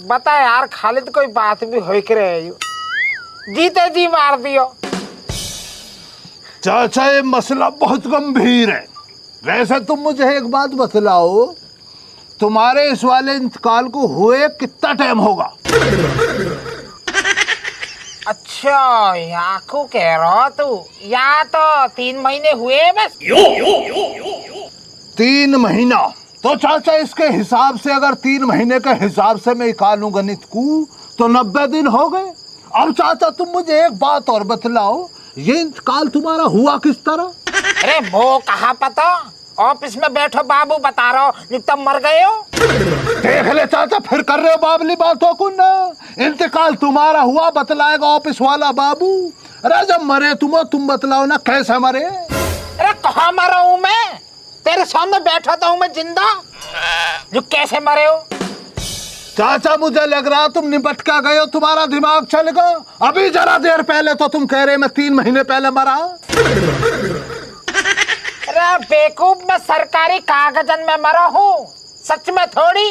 बता यार खालिद, कोई बात भी हो के रहे जीते जी मार दियो। चाचा, ये मसला बहुत गंभीर है। वैसे तुम मुझे एक बात बतलाओ, तुम्हारे इस वाले इंतकाल को हुए कितना टाइम होगा? अच्छा, यहाँ को कह रहा तू? या तो 3 महीने हुए बस। 3 महीना? तो चाचा इसके हिसाब से अगर 3 महीने के हिसाब से मैं निकालूं गणित को तो 90 दिन हो गए। अब चाचा तुम मुझे एक बात और बतलाओ, ये इंतकाल तुम्हारा हुआ किस तरह? अरे वो कहाँ पता, ऑफिस में बैठो बाबू बता रहा हो, तुम मर गए हो। देख ले चाचा, फिर कर रहे हो बाबली बातों को ना। इंतकाल तुम्हारा हुआ बतलाएगा ऑफिस वाला बाबू। अरे जब मरे तुम बतलाओ ना कैसे मरे? अरे कहाँ मरा हूँ मैं? तेरे सामने बैठा था हूँ मैं जिंदा, जो कैसे मरे हो? चाचा मुझे लग रहा तुम निपट के गए हो, तुम्हारा दिमाग चल गया। अभी जरा देर पहले तो तुम कह रहे मैं 3 महीने पहले मरा। अरे बेवकूफ, मैं सरकारी कागजन में मरा हूँ, सच में थोड़ी।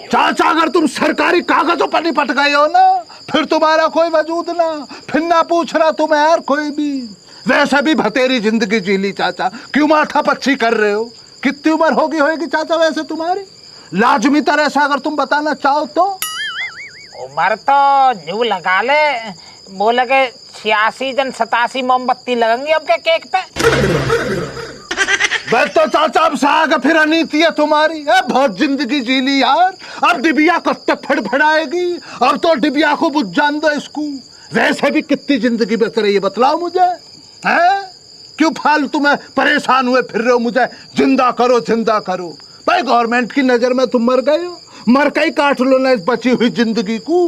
चाचा अगर तुम सरकारी कागजों पर निपट गए हो ना, फिर तुम्हारा कोई वजूद ना, फिर ना पूछ रहा तुम्हें यार कोई भी। वैसे भी भतेरी जिंदगी जी ली चाचा, क्यों माथा पच्ची कर रहे हो? कितनी उम्र होगी चाचा वैसे तुम्हारी? लाजमी तरह से अगर तुम बताना चाहो तो। उम्र तो न्यू लगा ले, वो लगे 86 जन 87 मोमबत्ती लगेंगी आपके केक पे। बस तो चाचा अब से आगे फिर अनीति है तुम्हारी। बहुत जिंदगी जी ली यार, अब डिबिया कब तक फड़फड़ाएगी? अब तो डिबिया को बुझ जान दो इसको। वैसे भी कितनी जिंदगी बच रही है बतलाओ मुझे। हैं? क्यों फालतू में परेशान हुए फिर रहे हो मुझे जिंदा करो जिंदा करो। भाई गवर्नमेंट की नजर में तुम मर गए हो, मर के ही काट लो ना इस बची हुई जिंदगी को।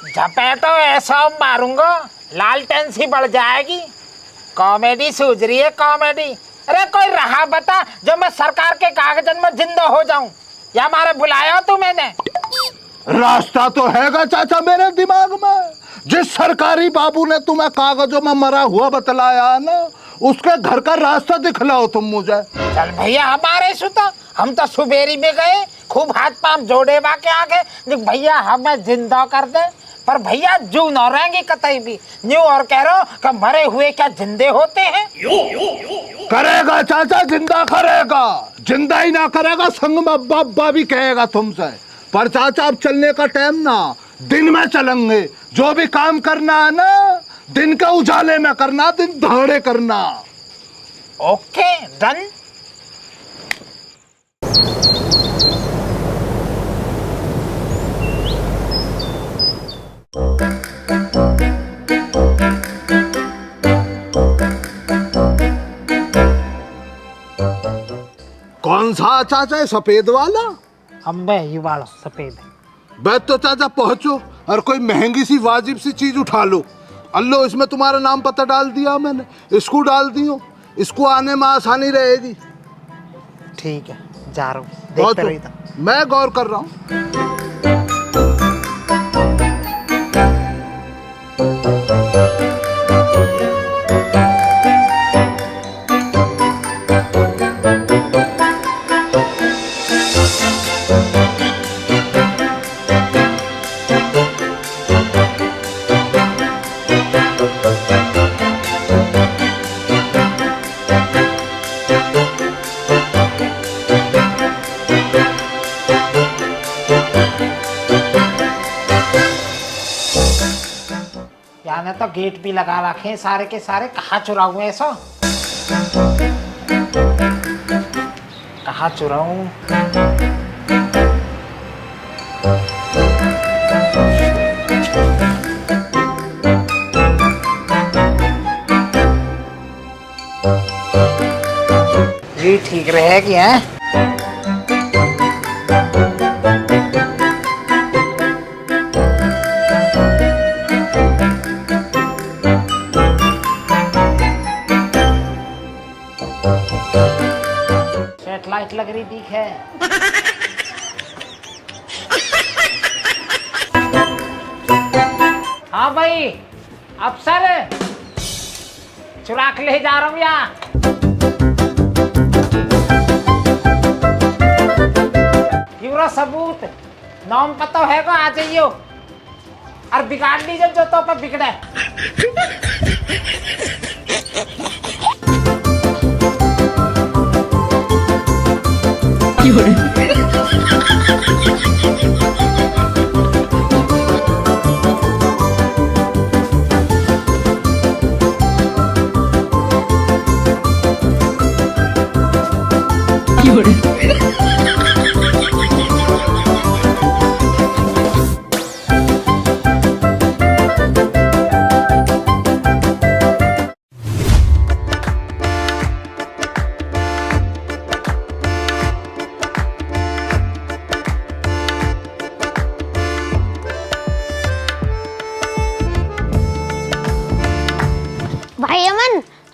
झपेटो ऐसा मारूंगा लालटेन सी बढ़ जाएगी। कॉमेडी सूझ रही है कॉमेडी। अरे कोई रहा बता जो मैं सरकार के कागजन में जिंदा हो जाऊं, या मारे बुलाया तू मैंने? रास्ता तो हैगा चाचा मेरे दिमाग में। जिस सरकारी बाबू ने तुम्हें कागजों में मरा हुआ बतलाया ना, उसके घर का रास्ता दिखलाओ तुम मुझे। चल भैया हमारे सुता, हम तो सुबेरी में गए, खूब हाथ पांव जोड़े बाके आगे भैया हमें जिंदा कर दे। पर भैया जू न रहेंगे कतई भी न्यू और कह रहा कि मरे हुए क्या जिंदे होते हैं? करेगा चाचा जिंदा करेगा, जिंदा ही ना करेगा संग में बाबा भी कहेगा तुमसे। पर चाचा अब चलने का टाइम ना, दिन में चलेंगे। जो भी काम करना है ना दिन के उजाले में करना, दिन दहाड़े करना। Okay done. कौन सा चाचा है सफेद वाला? अम्बे ही वाला सफेद। बैठ तो चाचा पहुंचो और कोई महंगी सी वाजिब सी चीज उठा लो। अल्लो इसमें तुम्हारा नाम पता डाल दिया मैंने, इसको डाल दियो, इसको आने में आसानी रहेगी। ठीक है जा रहा हूँ, देखते रहिए। मैं गौर कर रहा हूँ। यानी तो गेट भी लगा रखे सारे के सारे। कहाँ चुराऊं ऐसा, कहाँ चुराऊं? ये ठीक रहेगी हैं? सेटेलाइट लग रही दिख है। हाँ भाई अफसर चुरा के ले जा रहा हूँ यहाँ। पूरा सबूत नाम पता है को आ जाइयो और बिगाड़ लीजिए जो तो पर बिगड़े।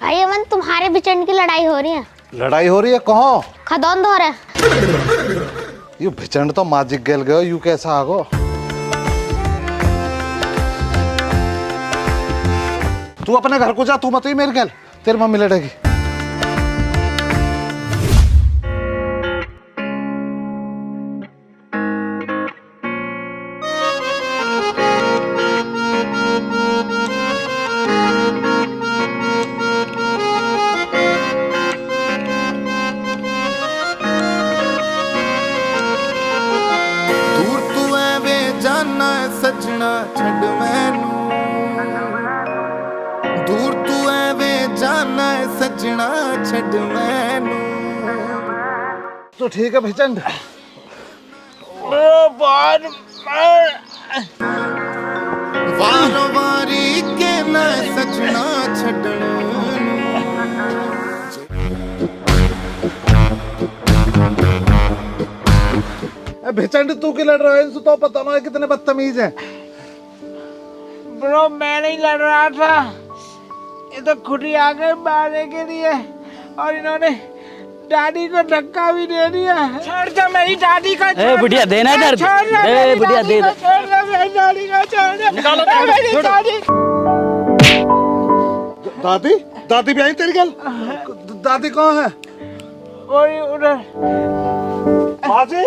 भाई अमन तुम्हारे बिचन की लड़ाई हो रही है। लड़ाई हो रही है कहाँ? खदौन धो रहे। यू भिचंड तो माजिक गेल गयो, यू कैसा आगो? तू अपने घर को जा, तू मत ही मेरे गेल, तेरी मम्मी लड़ेगी। सजना छड़ मैनू दूर तू एवें जाना सजना छड़ मैनू। तो ठीक है भिचंड। वारो वारी के न सजना छड़न भिचंड तू क्यों लड़ रहा है इनसे? तो पता ना कितने बदतमीज हैं। ब्रो मैं नहीं लड़ रहा था, ये तो खुद ही आ गए मारने के लिए और इन्होंने दादी को धक्का भी दे दिया। छोड़ दो मेरी दादी को, ए बुढ़िया देना इधर, ए बुढ़िया दे दे। छोड़ दो मेरी दादी को, छोड़ दो मेरी दादी। दादी दादी भी आई तेरी गल? दादी कौन है? वही उधर। माँ जी,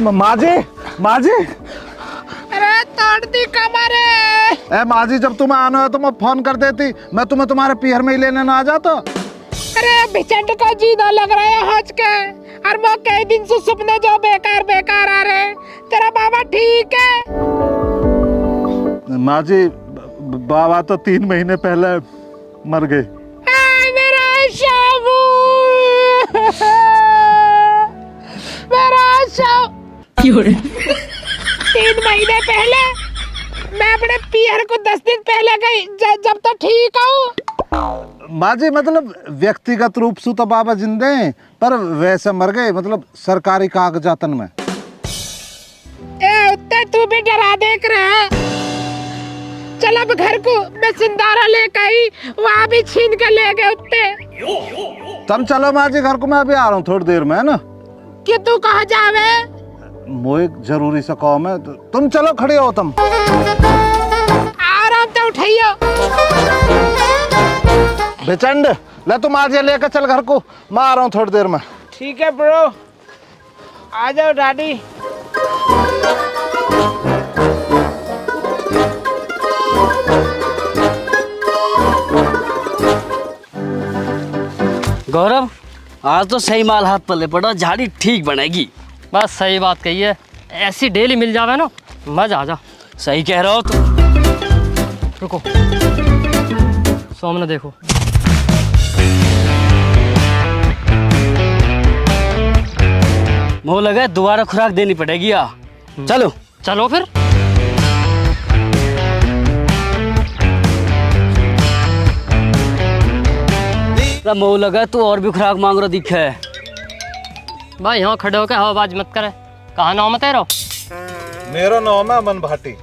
माँ जी, माँ जी। अरे तोड़ दी कमर है। ए माँ जी, जब तुम्हें आना है तो मैं फोन कर देती, मैं तुम्हें तुम्हारे पीहर में ही लेने ना आ जाता। अरे भिचंड का जीना लग रहा है हज के, और वो कई दिन से सपने जो बेकार बेकार आ रहे। तेरा बाबा ठीक है? माँ जी, बाबा तो 3 महीने पहले मर गए। मेरा शाबू, मेरा शाबू। 3 महीने पहले? मैं अपने पीहर को 10 दिन पहले गई, जब तो ठीक हूँ। माँ जी, मतलब व्यक्तिगत रूप से तो बाबा जिंदे हैं, पर वैसे मर गए, मतलब सरकारी कागजातन में। ए उत्ते तू भी डरा देख रहा है। चल अब घर को, मैं सिंदारा लेकर आई, वहाँ भी छीन कर ले गए उत्ते। तुम चलो माँ जी घर को, मैं अभी आ रहा हूँ थोड़ी देर में, है ना? कि तू कहाँ जावे? मोए जरूरी सा काम है, तुम चलो, खड़े हो तुम। आराम तो उठाइयो। बेचंड ले, तुम आज ये लेकर चल घर को, मैं आ रहा हूँ थोड़ी देर में। ठीक है ब्रो, आ जाओ दादी। गौरव आज तो सही माल हाथ पल्ले पड़ा, झाड़ी ठीक बनेगी। बस सही बात कही है, ऐसी डेली मिल जावे ना मजा आ जा। सही कह रहा हो तुम। रुको, सामने देखो। मुँह लगा दोबारा खुराक देनी पड़ेगी। चलो चलो फिर। मुँह लगा तू और भी खुराक मांग रहा दिखा है। भाई यहाँ खड़े होकर हवाबाजी मत करे। कहाँ नाम है तेरा? मेरा नाम है अमन भाटी,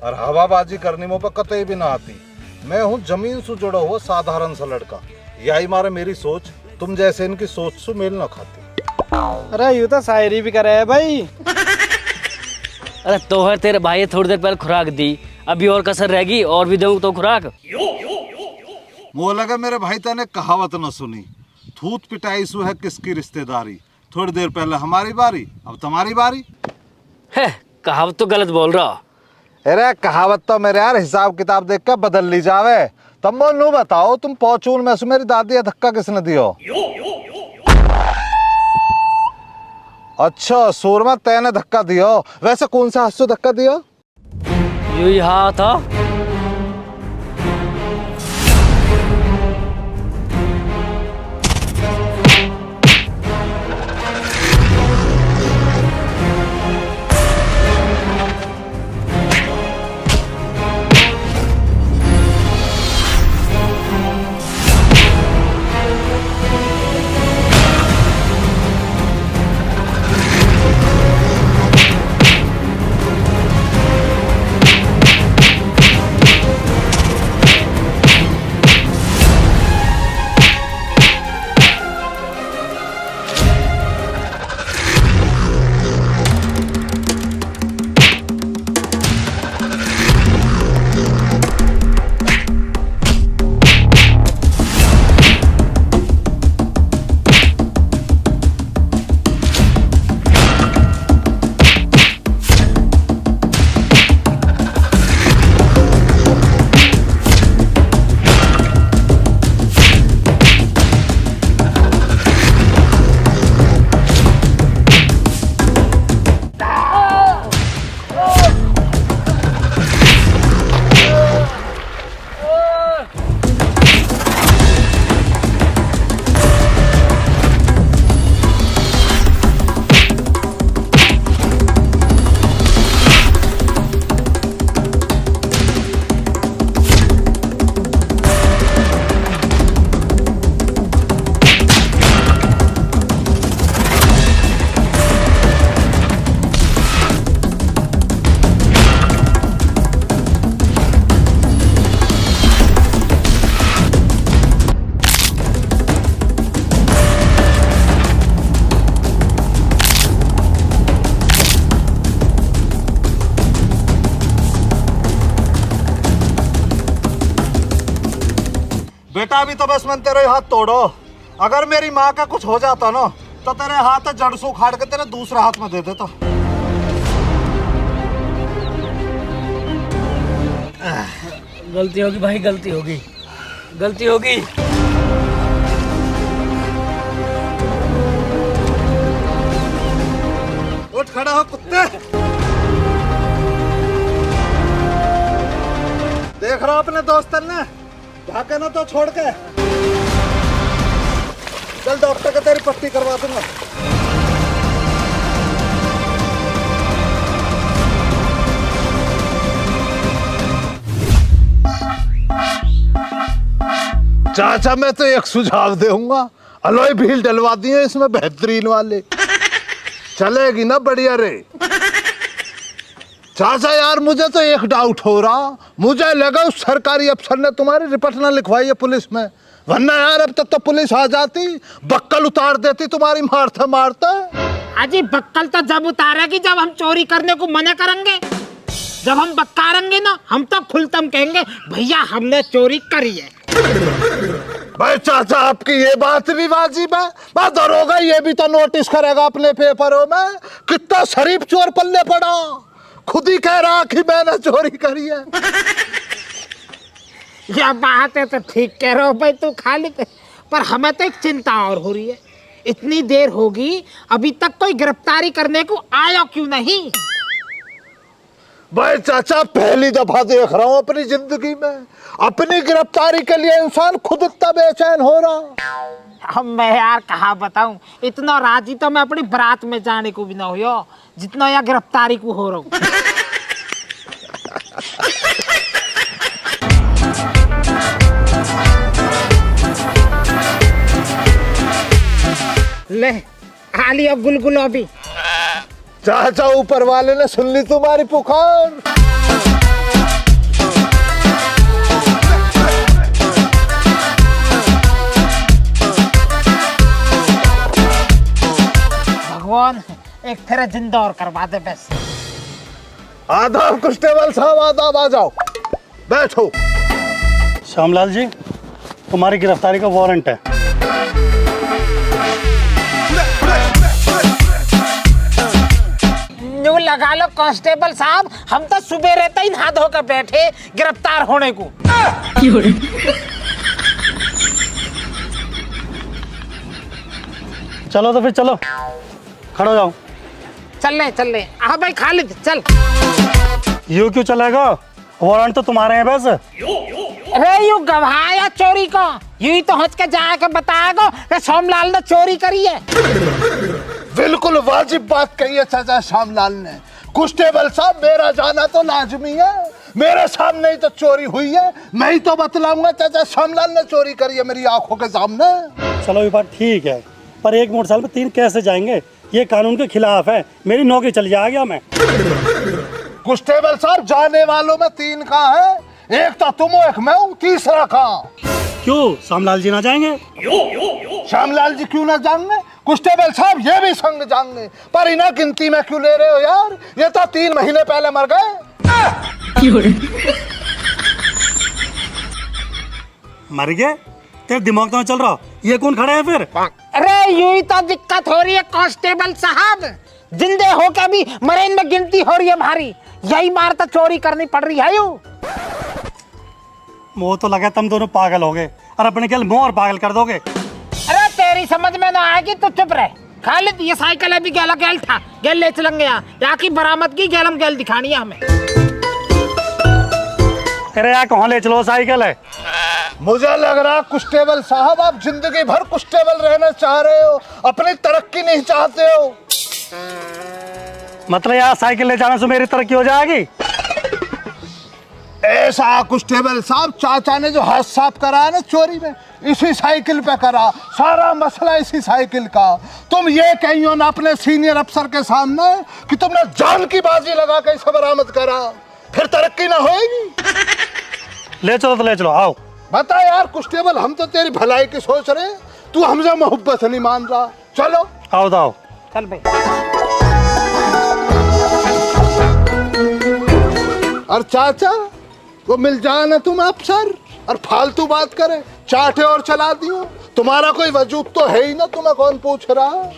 और हवाबाजी करने में पर कतई भी ना आती। मैं हूँ जमीन से जुड़ा हुआ साधारण सा लड़का। यही मारे मेरी सोच तुम जैसे इनकी सोच से मेल ना खाती। अरे यू तो शायरी भी करे है भाई। अरे तो है तेरे भाई थोड़ी देर पहले खुराक दी, अभी और कसर रहेगी, और भी दूँ तो खुराक। वो लगा मेरे भाई तने कहावत न सुनी, थूत पिटाई सु है किसकी रिश्तेदारी। थोड़ी देर पहले हमारी बारी, अब तुम्हारी बारी। है कहावत तो गलत बोल रहा। अरे कहावत तो मेरे यार हिसाब किताब देख कर बदल ली जावे। तुम मोनू बताओ, तुम पहुंचून में से मेरी दादी या धक्का किसने दियो? अच्छा सूरमा तैने धक्का दियो। वैसे कौन सा हाथ से धक्का दियो? यू ही हाथ था। बेटा अभी तो बस मैंने तेरे हाथ तोड़ो, अगर मेरी माँ का कुछ हो जाता ना तो तेरे हाथ जड़ से उखाड़ के तेरे दूसरे हाथ में दे देता। गलती होगी भाई, गलती होगी, गलती होगी। उठ खड़ा हो कुत्ते। देख रहा अपने दोस्तन ने भागे ना तो छोड़ के। चल डॉक्टर का तेरी पट्टी करवा दूंगा। चाचा मैं तो एक सुझाव दूंगा, अलॉय व्हील डलवा दिए इसमें बेहतरीन वाले, चलेगी ना बढ़िया रे। चाचा यार मुझे तो एक डाउट हो रहा, मुझे लगा उस सरकारी अफसर ने तुम्हारी रिपोर्ट ना लिखवाई है पुलिस में, वरना यार अब तक तो पुलिस आ जाती, बक्कल उतार देती तुम्हारी मारते मारते। अजी बक्कल तो जब उतारेगी जब हम चोरी करने को मना करेंगे, जब हम बक्कारेंगे ना हम तो खुलतम कहेंगे भैया हमने चोरी करी है। भाई चाचा आपकी ये बात भी वाजिब है, बात दरोगा ये भी तो नोटिस करेगा अपने पेपरों में कितना शरीफ चोर पल्ले पड़ा, खुद ही कह रहा कि मैंने चोरी करी है। यह बात है तो ठीक कह रहे हो भाई तू खाली, पर हमें तो एक चिंता और हो रही है, इतनी देर होगी अभी तक कोई गिरफ्तारी करने को आया क्यों नहीं? भाई चाचा पहली दफा देख रहा हूँ अपनी जिंदगी में, अपनी गिरफ्तारी के लिए इंसान खुद इतना बेचैन हो रहा। अब मैं यार कहाँ बताऊं, इतना राजी तो मैं अपनी बारात में जाने को भी ना हो जितना यार गिरफ्तारी को हो रहा हूँ। ले आ लिया गुलगुलो भी। चाचा ऊपर वाले ने सुन ली तुम्हारी पुकार। भगवान एक फिर जिंदा और करवा दे बस। आदाब कांस्टेबल साहब, आदाब, आ जाओ बैठो। श्यामलाल जी तुम्हारी गिरफ्तारी का वारंट है। न्यू लगा लो कांस्टेबल साहब, हम तो सुबह रहते ही नहा धो कर बैठे गिरफ्तार होने को। चलो तो फिर चलो, खड़ो जाओ। चल ले हाँ भाई खालिद चल। यूं क्यों चलेगा, वारंट तो तुम्हारे हैं बस। अरे यू गवाया चोरी को, यू ही तो हंस के जाके बताएगा कि श्यामलाल ने चोरी करी है। बिल्कुल वाजिब बात कही है चाचा श्यामलाल ने। कांस्टेबल साहब मेरा जाना तो लाजमी है, मेरे सामने ही तो चोरी हुई है, मैं ही तो बतलाऊंगा चाचा श्यामलाल ने चोरी करी है मेरी आंखों के सामने। चलो ये बात ठीक है, पर एक मोटरसाइकिल में 3 कैसे जाएंगे, ये कानून के खिलाफ है, मेरी नौकरी चली जाएगी। मैं कांस्टेबल साहब जाने वालों में 3 कहाँ है, एक तो तुम हो, एक मैं हूँ, तीसरा कहाँ? क्यों श्यामलाल जी ना जाएंगे? श्यामलाल जी क्यों ना जाएंगे? कांस्टेबल साहब ये भी संग जाएंगे, पर इन्हें गिनती में क्यों ले रहे हो यार, ये तो 3 महीने पहले मर गए। मर गए? तेरे दिमाग तो चल रहा, ये कौन खड़े हैं फिर? अरे यू ही तो दिक्कत हो रही है कांस्टेबल साहब, जिंदे हो के भी मरेन में गिनती हो रही है भारी, यही मार तो चोरी करनी पड़ रही है। यू वो तो लगा तुम दोनों पागल हो गए और अपने खेल मुंह और पागल कर दोगे। अरे तेरी समझ में ना आएगी तो चुप रहे। खालिद ये साइकिल अभी गेला गेल था, गेल ले चलेंगे यहाँ की बरामद की गेलम गेल दिखानी है हमें। अरे यार कहाँ ले चलो साइकिल है? मुझे लग रहा कांस्टेबल साहब आप जिंदगी भर कांस्टेबल रहना चाह रहे हो, अपनी तरक्की नहीं चाहते हो। मतलब यार साइकिल ले जाने से मेरी तरक्की हो जाएगी? ऐसा कांस्टेबल साहब चाचा ने जो हाथ साफ करा है ना चोरी में, इसी साइकिल पे करा, सारा मसला इसी साइकिल का। तुम ये कहियो ना अपने सीनियर अफसर के सामने कि तुमने जान की बाजी लगा के इसे बरामद करा, फिर तरक्की ना होएगी। ले चलो तो ले चलो, आओ। बता यार कांस्टेबल, हम तो तेरी भलाई की सोच रहे, तू हमसे मोहब्बत नहीं मान रहा। चलो आओ तो आओ। चल भाई। और चाचा वो मिल जाना तुम अफसर, और फालतू बात करे, चाटे और चला दियो। तुम्हारा कोई वजूद तो है ही ना, तुम्हें कौन पूछ रहा है?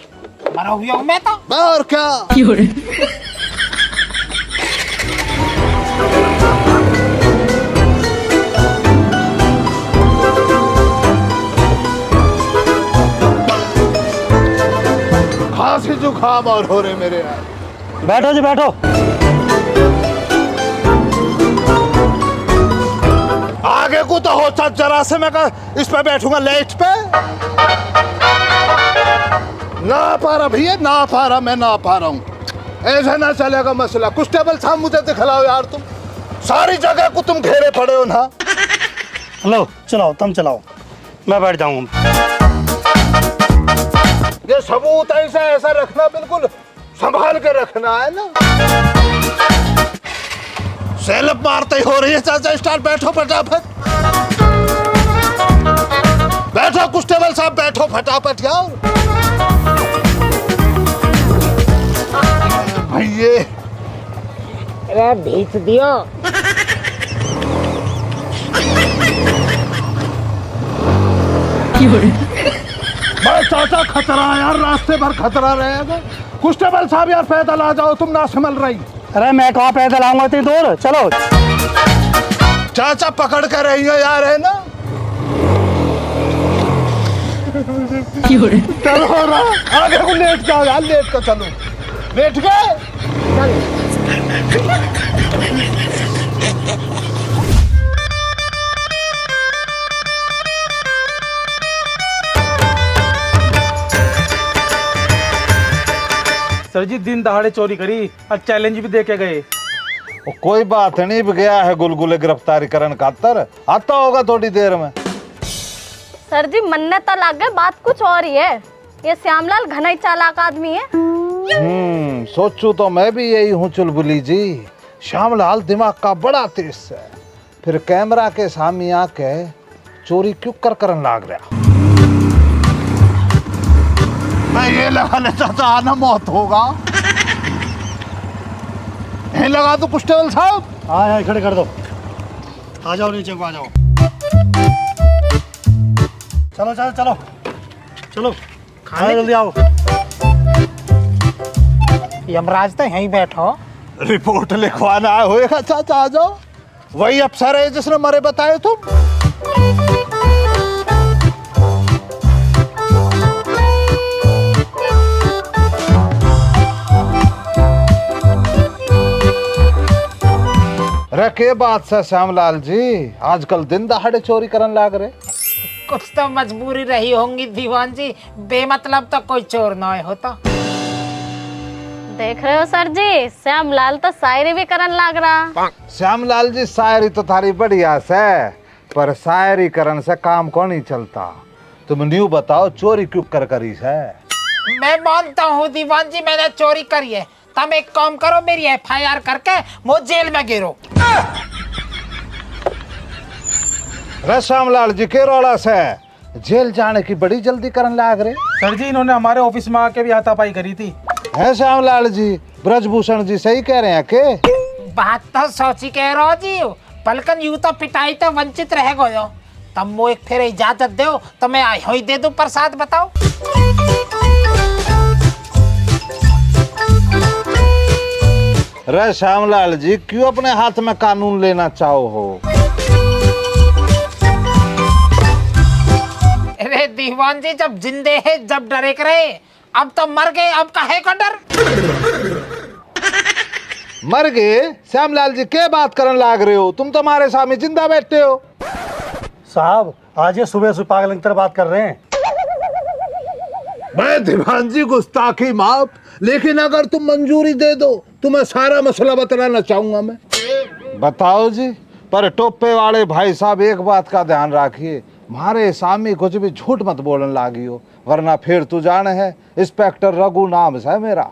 मरा हुआ हूं मैं तो। और क्या? खांसी जुकाम और हो रहे मेरे यार। बैठो जी बैठो। आगे को तो होता जरा से, मैं इस पे बैठूंगा लेट पे। ना पा रहा भैया, ना पा रहा, मैं ना पा रहा हूँ। ऐसा ना चलेगा मसला। कुछ टेबल साहब मुझे दिखलाओ यार, तुम सारी जगह को तुम घेरे पड़े हो ना। लो चलाओ, तुम चलाओ, मैं बैठ जाऊंगा। ये सबूत ऐसा रखना, बिल्कुल संभाल के रखना है ना। सेलअप मारते ही हो रही है चाचा स्टार। बैठो फटाफट, बैठो कुछ टेबल साहब, बैठो फटाफट यार। भैये अरे भेज दियो। भाई चाचा खतरा है यार, रास्ते भर खतरा रहेगा। कुछ टेबल साहब यार पैदल आ जाओ, तुम ना संभल रही। अरे मैं कहाँ पैदल आऊंगा इतनी दूर, चलो। चाचा पकड़ कर रही हो यार, है ना। चलो ना आगे को, लेट जाओ यार, लेट कर चलो। लेट गए। सर जी दिन दहाड़े चोरी करी और चैलेंज भी दे के गए। वो कोई बात नहीं, भी गया है गुलगुले गिरफ्तारी करन खातर, आता होगा थोड़ी देर में। सर जी मनने तो लग गए, बात कुछ और ही है। ये श्यामलाल घना ही चालाक आदमी है। सोचू तो मैं भी यही हूँ चुलबुली जी। श्यामलाल दिमाग का बड़ा तेज है, फिर कैमरा के सामने आके चोरी क्यों करन लाग रहा। मैं ये लगा लेता था आना मौत होगा। यही लगा तो कुछ टेबल साहब। हाँ यहाँ खड़े कर दो। आ जाओ नीचे को, आ जाओ। चलो चलो चलो चलो, खाने जल्दी आओ। यमराज तो यहीं बैठो। रिपोर्ट लिखवाना होएगा चाचा, आ जाओ। वही अफसर है जिसने मरे बताए तुम। अरे के बात से श्यामलाल जी, आजकल दिन दहाड़े चोरी करन लाग रहे। कुछ तो मजबूरी रही होंगी दीवान जी, बेमतलब तो कोई चोर ना होता। देख रहे हो सर जी, श्यामलाल तो शायरी भी करन लाग रहा। श्यामलाल जी शायरी तो थारी बढ़िया से, पर शायरी करन से काम कौन ही चलता। तुम न्यू बताओ, चोरी क्यों करी है? मैं मानता हूँ दीवान जी, मैंने चोरी करी है। तुम एक काम करो, मेरी FIR करके मुझे जेल में गिरो। श्यामलाल जी के रोड़ा से जेल जाने की बड़ी जल्दी करन लाग रहे। सर जी इन्होंने हमारे ऑफिस में आके भी हाथापाई करी थी। है श्यामलाल जी, ब्रजभूषण जी सही कह रहे हैं के? बात तो सोची कह रहो जी, पलकन यूं तो पिटाई तो वंचित रह गयो। तब मो एक फिर इजाजत दो तो मैं ही दे दूं प्रसाद, बताओ। रे श्यामलाल जी, क्यों अपने हाथ में कानून लेना चाहो हो? अरे दीवान जी, जब जिंदे है जब डरे करे, अब तो मर गए, अब काहे का डर। मर गए? श्यामलाल जी क्या बात करने लाग रहे हो? तुम तो हमारे सामने जिंदा बैठे हो। साहब आज ये सुबह से पागल की तरह बात कर रहे हैं। मैं दीवान जी गुस्ताखी माफ, लेकिन अगर तुम मंजूरी दे दो तो मैं सारा मसला बताना चाहूंगा। मैं बताओ जी, पर टोपे वाले भाई साहब एक बात का ध्यान रखिए, हमारे सामने कुछ भी झूठ मत बोलने लागी हो, वरना फिर तू जाने है इंस्पेक्टर रघु नाम है मेरा।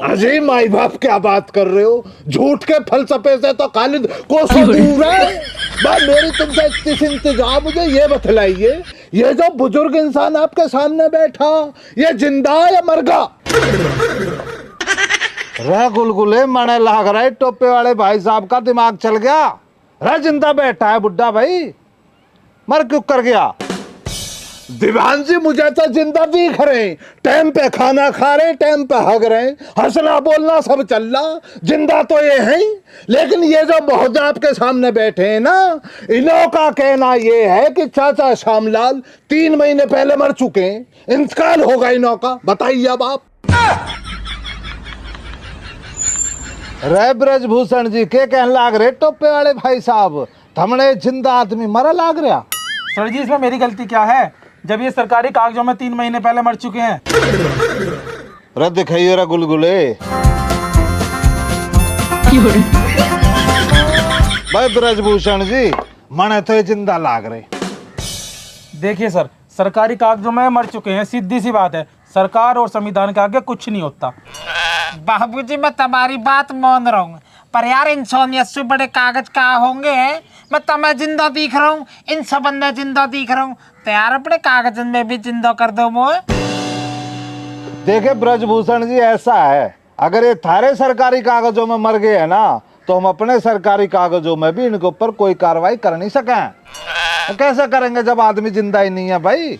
अजय माई बाप क्या बात कर रहे हो? झूठ के फलसफे से तो खालिद कोसों दूर है। बात मेरी तुमसे इतनी इंतजाम, मुझे ये बतलाइए, ये जो बुजुर्ग इंसान आपके सामने बैठा, ये जिंदा या मरगा? रे गुलगुले, मने लाग रहा है टोपे वाले भाई साहब का दिमाग चल गया। रे जिंदा बैठा है बुड्ढा भाई, मर क्यों कर गया? दीवान जी मुझे तो जिंदा दिख रहे, टाइम पे खाना खा रहे, टाइम पे हग रहे, हंसना बोलना सब चल रहा, जिंदा तो ये है। लेकिन ये जो महोदय आपके सामने बैठे हैं ना, इन्हों का कहना ये है कि चाचा श्यामलाल 3 महीने पहले मर चुके हैं, इंतकाल होगा इन्हों का। बताइए अब आप। रे ब्रजभूषण जी के कहने लाग रहे टोपे वाले भाई साहब, थमने जिंदा आदमी मरा लाग रहा। सर जी इसमें मेरी गलती क्या है, जब ये सरकारी कागजों में 3 महीने पहले मर चुके हैं। रद्द दिखाइए रा गुलगुले। भाई ब्रजभूषण जी मने तो ये जिंदा लाग रहे। देखिए सर, सरकारी कागजों में मर चुके हैं, सीधी सी बात है। सरकार और संविधान के आगे कुछ नहीं होता। बाबूजी मैं तुम्हारी बात मान रहा हूँ, पर यार इंसानियत से बड़े कागज कहाँ होंगे? मैं तुम्हें जिंदा दिख रहा हूँ, इन सब ने जिंदा दिख रहा हूँ, तो यार अपने कागज में भी जिंदा कर दो मोए। देखे ब्रजभूषण जी ऐसा है, अगर ये थारे सरकारी कागजों में मर गए है ना, तो हम अपने सरकारी कागजों में भी इनके ऊपर कोई कार्रवाई कर नहीं सके। तो कैसे करेंगे जब आदमी जिंदा ही नहीं है भाई?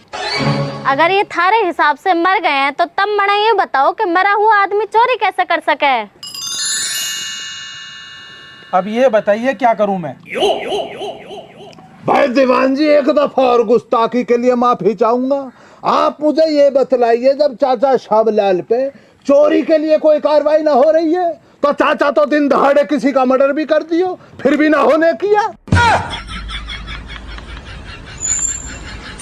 अगर ये थारे हिसाब से मर गए हैं तो तब मना ये बताओ कि मरा हुआ आदमी चोरी कैसे कर सके? अब ये बताइए क्या करूं मैं? भाई दीवान जी एक दफा और गुस्ताखी के लिए माफी चाहूंगा। आप मुझे ये बतलाइए, जब चाचा श्यामलाल पे चोरी के लिए कोई कार्रवाई ना हो रही है, तो चाचा तो दिन दहाड़े किसी का मर्डर भी कर दियो, फिर भी ना होने किया।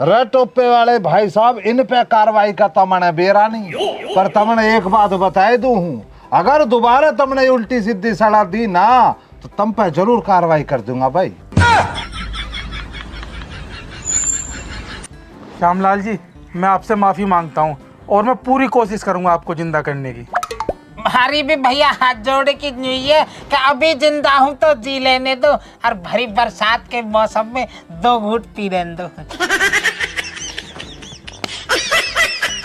रे टोपे वाले भाई साहब, इन पे कार्रवाई का तमने बेरा नहीं, पर तमने एक बात बताए दूं हूं, अगर दोबारा तुमने उल्टी सीधी सलाह दी ना, तो तुम पे जरूर कार्रवाई कर दूंगा भाई। श्यामलाल जी मैं आपसे माफी मांगता हूँ, और मैं पूरी कोशिश करूंगा आपको जिंदा करने की। हमारी भी भैया हाथ जोड़े की न्यूज़ है कि अभी जिंदा हूँ तो जी लेने दो, और भरी बरसात के मौसम में 2 घूंट पी लेने दो।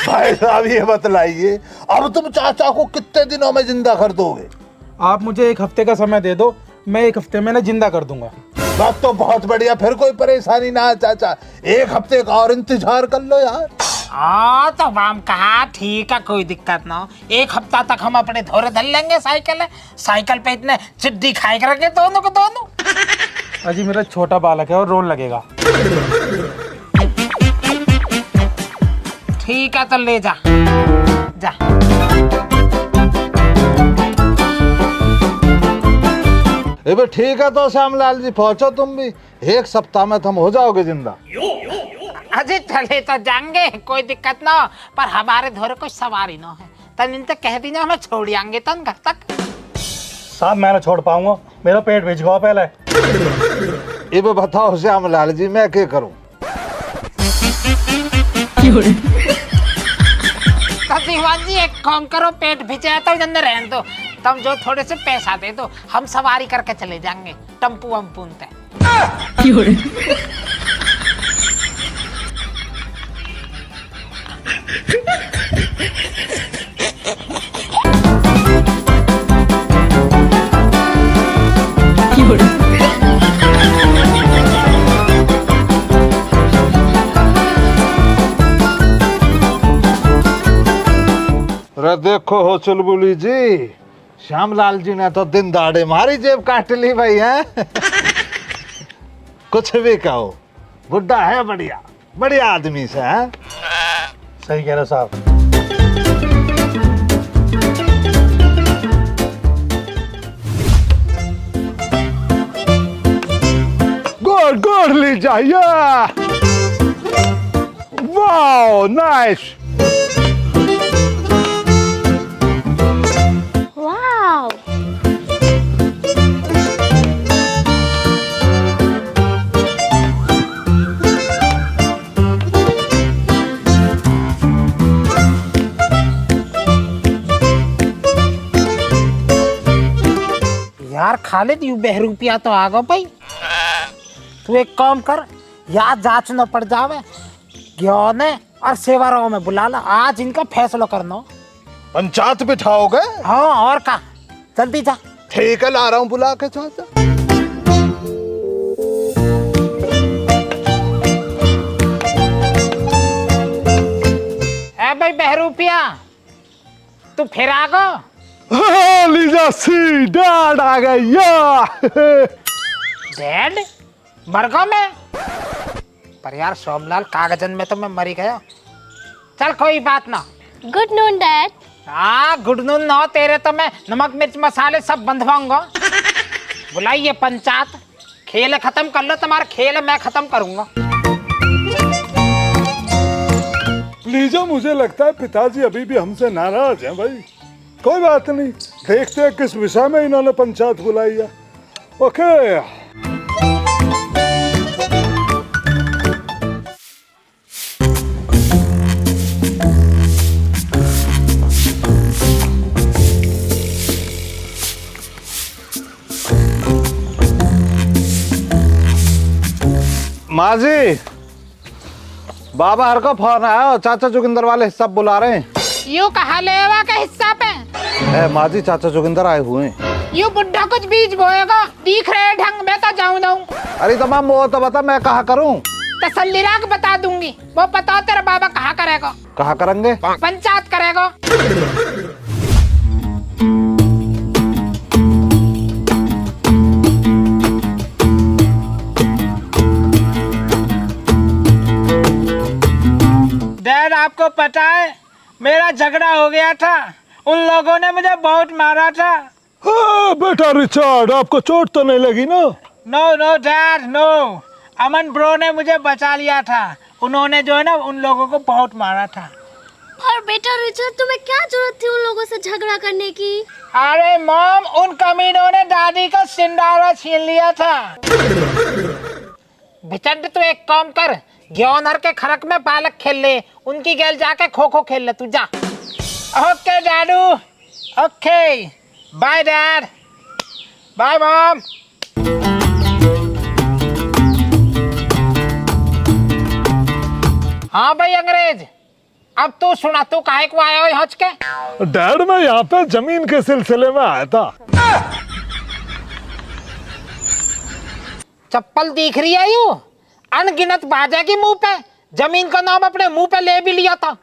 भाई साहब ये बतलाइए, अब तुम चाचा को कितने दिनों में जिंदा कर दोगे? आप मुझे 1 हफ्ते का समय दे दो, मैं 1 हफ्ते में ना जिंदा कर दूंगा। बात तो बहुत बढ़िया, फिर कोई परेशानी ना है चाचा, 1 हफ्ते का और इंतजार कर लो यार। तो हम कहा ठीक है, कोई दिक्कत ना हो, 1 हफ्ता तक हम अपने धोरे धर लेंगे। साइकिल पे इतने चिड्डी खाए करके दोनों को दोनों। अजी मेरा छोटा बालक है और रोन लगेगा। ठीक है तो ले जा जा। ठीक है तो श्यामलाल जी पहुंचो तुम भी, 1 सप्ताह में तुम हो जाओगे जिंदा। अजी चले तो जाएंगे, कोई दिक्कत ना हो, पर हमारे धोरे कोई सवारी ना है, तन इनसे कह दी ना हमें छोड़ आएंगे तन घर तक। साहब मैं ना छोड़ पाऊंगा, मेरा पेट भिजवाओ पहले। ये बताओ श्यामलाल जी मैं क्या करूं? दीवान जी एक काम करो, पेट भिजाया तो अंदर रहने दो, तुम जो थोड़े से पैसा दे दो, हम सवारी करके चले जाएंगे टम्पू वम्पू पे। देखो हो चुलबुली जी, श्यामलाल जी ने तो दिन दाड़े मारी जेब काट ली भाई है। कुछ भी कहो, बुड्ढा है बढ़िया, बढ़िया आदमी से है। सही कह रहे साहब। गुड गुड ली जाइए। Wow nice. वाव, यार खालिद यू बहरूपिया तो आ गो भाई, तू एक काम कर, याद जांचना पड़ जावे, ज्ञान है और सेवाराव में बुला ला, आज इनका फैसला करना। पंचायत बिठाओगे? हाँ और का, जल्दी जा। ठीक है ला रहा हूँ बुला के चाचा। ए भाई बहरूपिया, तू फिर आ गो। लीजा सी डैड आ गया। डैड मर गो मैं? पर यार सोमलाल, कागजन में तो मैं मरी गया। चल कोई बात ना। Good noon dad. हाँ गुड नून ना, तेरे तो मैं नमक मिर्च मसाले सब बंधवाऊंगा। बुलाइए पंचायत, खेल खत्म कर लो, तुम्हारा खेल मैं खत्म करूंगा। लीजा, मुझे लगता है पिताजी अभी भी हमसे नाराज हैं भाई। कोई बात नहीं, देखते हैं किस विषय में इन्होंने पंचायत बुलाई है। ओके। माँ जी, बाबा हर का फोन आया और चाचा जोगिंदर वाले हिस्सा बुला रहे हैं। यू कहा लेवा के हिस्सा पे? माँ जी, चाचा जोगिंदर आए हुए हैं। यू बुढ़ा कुछ बीज बोएगा, दिख रहे ढंग में तो जाऊं ना। अरे तमाम वो तो बता, मैं कहा करूं? तसल्ली रख, बता दूंगी। वो पता तेरा बाबा कहा करेगा? कहा करेंगे? पंचायत करेगा। डैड, आपको पता है मेरा झगड़ा हो गया था, उन लोगों ने मुझे बहुत मारा था। हाँ बेटा रिचर्ड, आपको चोट तो नहीं लगी ना? नो नो डैड नो, अमन ब्रो ने मुझे बचा लिया था। उन्होंने जो है ना उन लोगों को बहुत मारा था। और बेटा रिचर्ड, तुम्हें क्या जरूरत थी उन लोगों से झगड़ा करने की? अरे मॉम, उन कमीनों ने दादी का सिंडारा छीन लिया था। भिचंड, तू एक काम कर, ग्योनर के खरक में पालक खेल ले, उनकी गेल जाके खो खो खेल ले तू, जा। ओके डैडू, okay bye dad, bye mom. हाँ भाई अंग्रेज, अब तू सुना, तू काहे को आया हो हज के? डैड, मैं यहाँ पे जमीन के सिलसिले में आया था। चप्पल दिख रही है यू? अनगिनत बाजा की मुंह पे, जमीन का नाम अपने मुंह पे ले भी लिया था।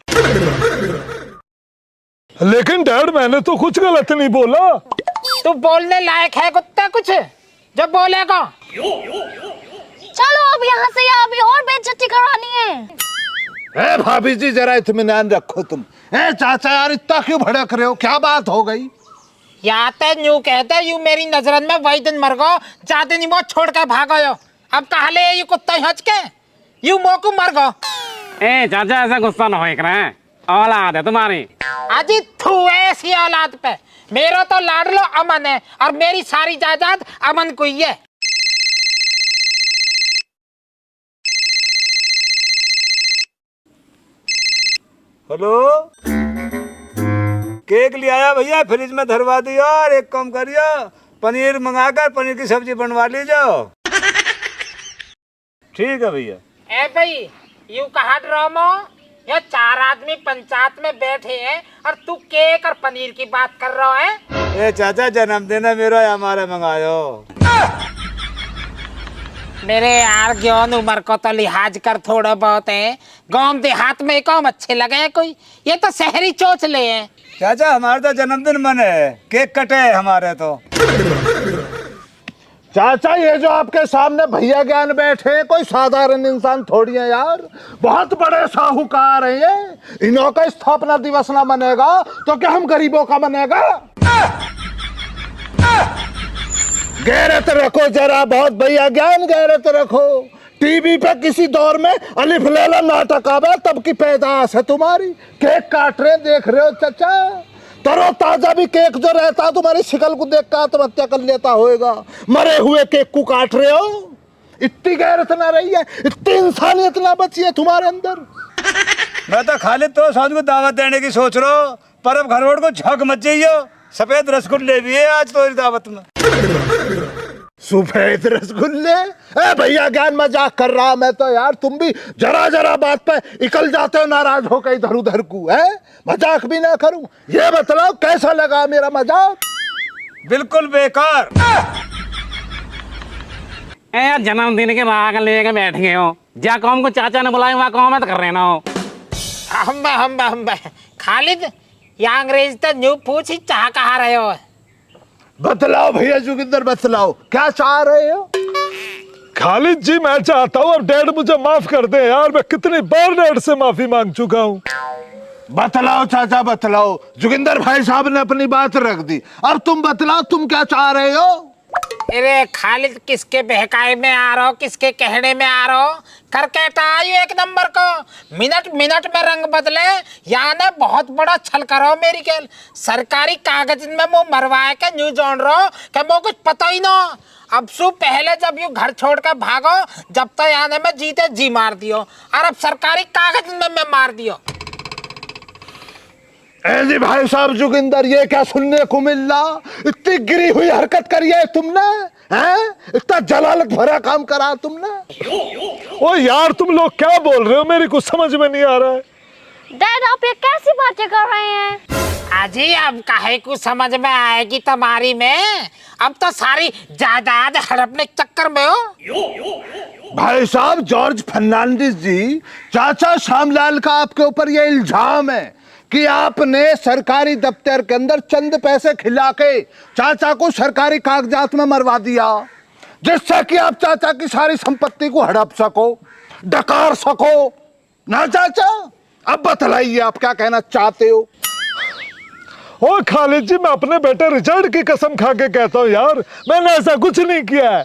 लेकिन डैड, मैंने तो कुछ गलत नहीं बोला। तू बोलने लायक है कुत्ता कुछ जब बोलेगा? चलो अब यहाँ से, अभी और बेइज्जती करवानी है। भाभी जी, जरा इत्मीनान रखो तुम। चाचा यार, इतना क्यों भड़क रहे हो? क्या बात हो गई? या तो यूं कहते, यू मेरी नजरन में वही दिन मर गो, चाहते नहीं वो छोड़ के भागो यो। अब कहा ले ये कुत्ता हज के, यू मोकू मर गो। ए चाचा, ऐसा गुस्सा ना हो करे, औलाद है तुम्हारी। अजी थू ऐसी औलाद पे, मेरा तो लाडलो अमन है और मेरी सारी जायदाद अमन को ही है। हेलो, केक ले आया भैया, फ्रिज में धरवा दिया। और एक काम करियो, पनीर मंगाकर पनीर की सब्जी बनवा लीजिए। ठीक है भैया। ए भाई, यू कहा ड्रामा? ये चार आदमी पंचायत में बैठे हैं और तू केक और पनीर की बात कर रहा है। ए चाचा, जन्मदिन है मेरा, हमारे मंगायो। मेरे यार ज्ञान उम्र को तो लिहाज कर, थोड़ा बहुत है। गांव देहात में कौन अच्छे लगे हैं कोई, ये तो शहरी चोचले हैं। चाचा, हमारा तो जन्मदिन मने, केक कटे हमारे तो। चाचा, ये जो आपके सामने भैया ज्ञान बैठे, कोई साधारण इंसान थोड़ी है यार, बहुत बड़े साहूकार हैं ये। इन्हों का स्थापना दिवस ना मनेगा तो क्या हम गरीबों का मनेगा? गैरत रखो जरा बहुत भैया ज्ञान, गैरत रखो। टीवी पे किसी दौर में अलिफ लैला नाटक आवे, तब की पैदाश है तुम्हारी। केक काट रहे देख रहे हो चाचा, तरो ताजा भी केक जो रहता तुम्हारी शिकल को देख कर आत्महत्या कर लेता होएगा। मरे हुए केक को काट रहे हो, इतनी गैरत ना रही है, इतनी इंसानियत ना बची है तुम्हारे अंदर। मैं तो खाली तो साथ को दावत देने की सोच रहा हूँ, पर अब घर को झक मच जाइयो। सफेद रसगुल्ले भी है आज तो इस दावत में। सफेद रसगुल्ले? भैया ज्ञान मजाक कर रहा मैं तो यार, तुम भी जरा जरा बात पे इकल जाते हो नाराज होकर इधर उधर को। है मजाक भी ना करूं, ये बताओ कैसा लगा मेरा मजाक? बिल्कुल बेकार। जन्मदिन के राग लेके बैठ गए हो, जा काम को चाचा ने बुलाया वहाँ काम मत कर रहे ना हो। हम खालिद, ये अंग्रेज तो न्यू पूछ ही चाह कहा रहे हो? बतलाओ भैया जोगिंदर, बतलाओ क्या चाह रहे हो? खालिद जी मैं चाहता हूँ अब डैड मुझे माफ कर दे यार, मैं कितनी बार डैड से माफी मांग चुका हूँ। बतलाओ चाचा बतलाओ। जोगिंदर भाई साहब ने अपनी बात रख दी, अब तुम बतलाओ तुम क्या चाह रहे हो? अरे खालिद, किसके बहकाए में आ रहा हो, किसके कहने में आ रहा हो? करके आयु एक नंबर को, मिनट मिनट में रंग बदले, यानी बहुत बड़ा छल करो मेरी खेल। सरकारी कागज में मुँह मरवाए के न्यू जान रहा हो कि मुझे कुछ पता ही ना। अब सु पहले जब यू घर छोड़ कर भागो, जब तक आने में जीते जी मार दियो, और अब सरकारी कागज में मैं मार दियो। जी भाई साहब जोगिंदर, ये क्या सुनने को मिल रहा? इतनी गिरी हुई हरकत करी है तुमने, हैं? इतना जलालत भरा काम करा तुमने। ओ यार तुम लोग क्या बोल रहे हो, मेरी कुछ समझ में नहीं आ रहा है। डैड आप ये कैसी बातें कर रहे हैं? अजी अब काहे को समझ में आएगी तुम्हारी में, अब तो सारी जायदाद हड़पने के चक्कर में हो। भाई साहब जॉर्ज फर्नांडिस जी, चाचा श्यामलाल का आपके ऊपर ये इल्जाम है कि आपने सरकारी दफ्तर के अंदर चंद पैसे खिला के चाचा को सरकारी कागजात में मरवा दिया, जिससे कि आप चाचा की सारी संपत्ति को हड़प सको, डकार सको ना चाचा। अब बतलाइए आप क्या कहना चाहते हो? ओ खालिद जी, मैं अपने बेटे रिचर्ड की कसम खा के कहता हूँ यार, मैंने ऐसा कुछ नहीं किया है।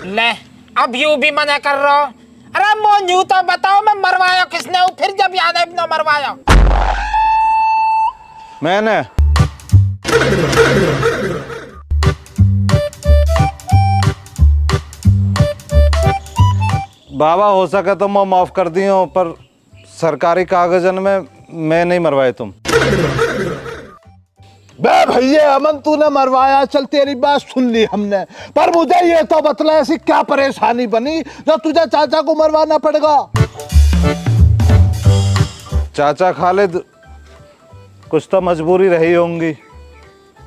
ले अब यू भी मना कर रहा हो? अरे मोन्यू तो बताओ, मैं मरवाया किसने हूँ? फिर जब याद है न मरवाया मैंने। बाबा हो सके तो मैं माफ कर दी हूँ, पर सरकारी कागजन में मैं नहीं मरवाए तुम। बे भैया अमन तूने मरवाया, चल तेरी बात सुन ली हमने, पर मुझे ये तो बतला ऐसी क्या परेशानी बनी जो तुझे चाचा को मरवाना पड़ेगा? चाचा खालिद, कुछ तो मजबूरी रही होंगी,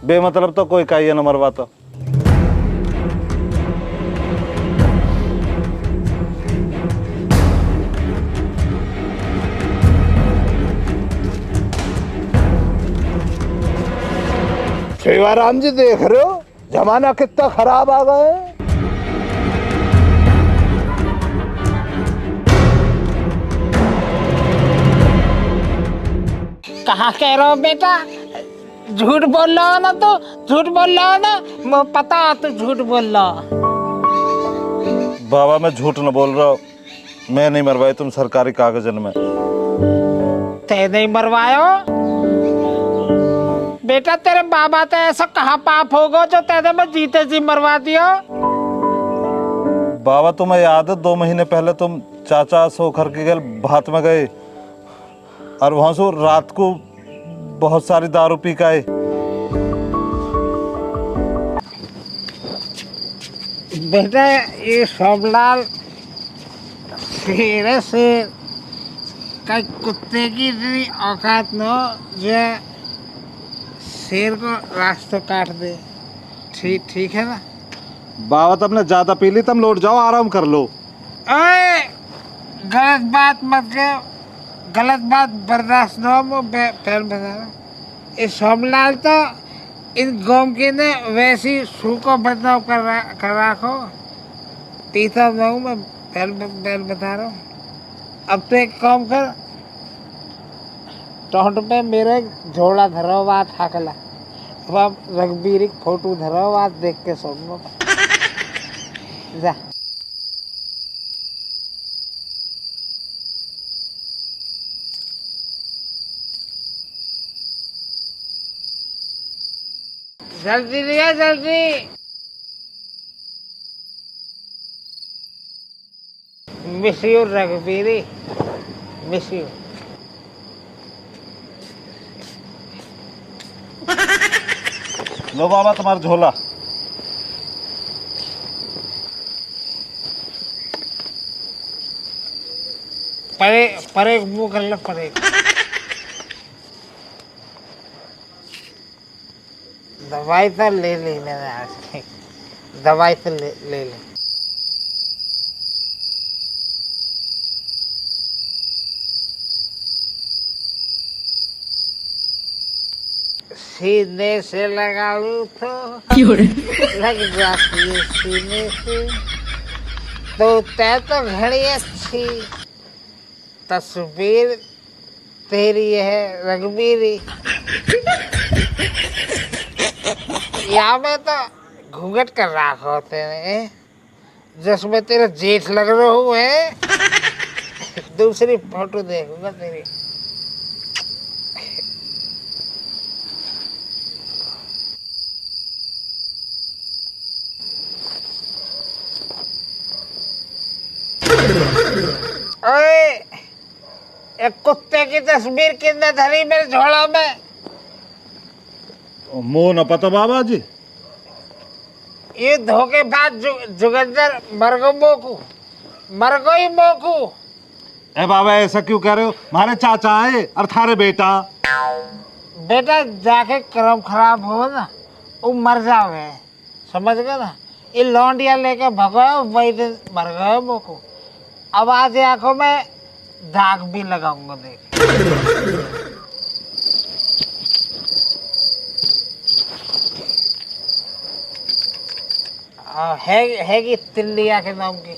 बेमतलब तो कोई काहे न मरवाता। सेवाराम जी देख रहे हो जमाना कितना खराब आ गया है। कहाँ कह रहे हो बेटा? झूठ बोल रहा हो ना, तो झूठ बोल रहा हो ना, मुझे पता तो झूठ बोल रहा हो। बाबा मैं झूठ न बोल रहा हूँ, मैं नहीं मरवाई तुम सरकारी कागजन में। ते नहीं मरवायो बेटा, तेरे बाबा तो ऐसा कहाँ पाप होगा जो तेरे में जीते जी मरवा दियो? बाबा तुम्हें याद है 2 महीने पहले तुम चाचा सोखर के घर भात में गए और वहां से रात को बहुत सारी दारू पी के आए। बेटा ये सोमलाल शेर से कई कुत्ते की इतनी औकात न हो जो शेर को रास्ता काट दे। ठीक है ना? बाबा तुमने ज्यादा पी ली, तुम लौट जाओ आराम कर लो। ओए गलत बात मत करो, गलत बात बर्दाश्त न हो। फिर बता रहा इस सोमलाल तो इन गौम के ने वैसी सू को बदनाम कर रखो, पीता न हूँ मैं। पहल बता रहा हूँ। अब तो एक काम कर, टोंट पे मेरे झोला धरो बात हाकला, अब रघबीर की फोटो धरो बात देख के सोचो जा। जल्दी लिया जल्दी। Miss you Raghbiri, miss you. लो बाबा तुम्हारा झोला। परे मुंह कर लो, परे दवाई तो ले मैंने आज, दवाई तो ले। सीने से लगा लूं तो लग जाती है सीने से। तो तय तो घड़ी अच्छी, तस्वीर तेरी है रघबीरी। यहाँ में तो घूंघट कर रहा होते हैं, जिसमें तेरा जेठ लग रहा हूँ है। दूसरी फोटो देखूंगा तेरी। ओए, एक कुत्ते की तस्वीर कितने धरी मेरे झोला में। मुंह न पता बाबा जी। ये धोखेबाज जुगंदर मरगो ही मोकू। ए बाबा ऐसा क्यों कह रहे हो? हमारे चाचा है और थारे बेटा। बेटा जाके कर्म खराब हो ना, वो मर जावे, समझ गए ना। ये लौंडिया लेके भगो वही दिन मर गए मोकू। अब आज आंखों में दाग भी लगाऊंगा देख। हैगी तिल्लिया के नाम की।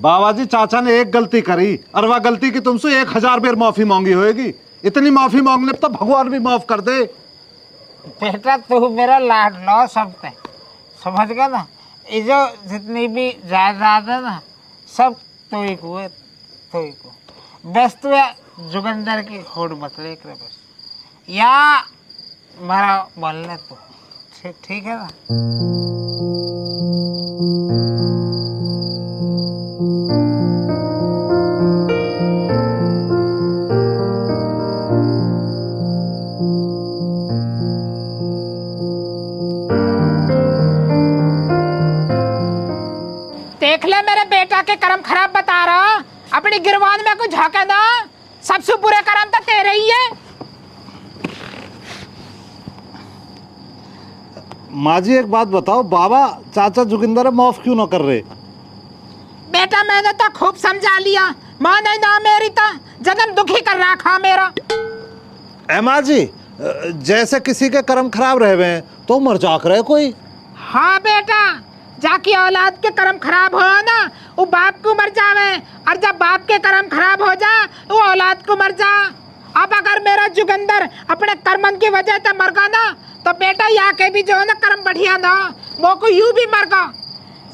बाबा जी चाचा ने एक गलती करी और वह गलती की तुमसे 1000 बार माफी मांगी होगी। इतनी माफी मांगने पर तो भगवान भी माफ कर दे। बेटा तू मेरा लाडला सब है, समझ गया ना। ये जो जितनी भी जायदाद है ना, सब तो ही को है, तो ही को। बस तू जुगंदर की खोड़ मत ले कर बस, या मेरा बोलने तो ठीक है ना। देख ले मेरे बेटा के कर्म खराब बता रहा, अपनी गिरवान में कुछ झाके ना। सबसे बुरे कर्म तो तेरे ही है। माँ जी एक बात बताओ, बाबा चाचा जोगिंदर माफ क्यों ना कर रहे? बेटा मैंने तो खूब समझा लिया, माँ नहीं ना मेरी तो जन्म दुखी कर रखा मेरा। ए माँ जी, जैसे किसी के कर्म खराब रहे हुए तो मर जाक रहे कोई। हाँ बेटा, जाकी औलाद के कर्म खराब हो ना, वो बाप को मर जावे, और जब बाप के कर्म खराब हो जा वो औलाद को मर जा। अब अगर मेरा जुगंदर अपने कर्मन की वजह से मर गया ना, तो बेटा यहाँ के भी जो है ना कर्म बढ़िया ना, वो को यूं भी मर गया।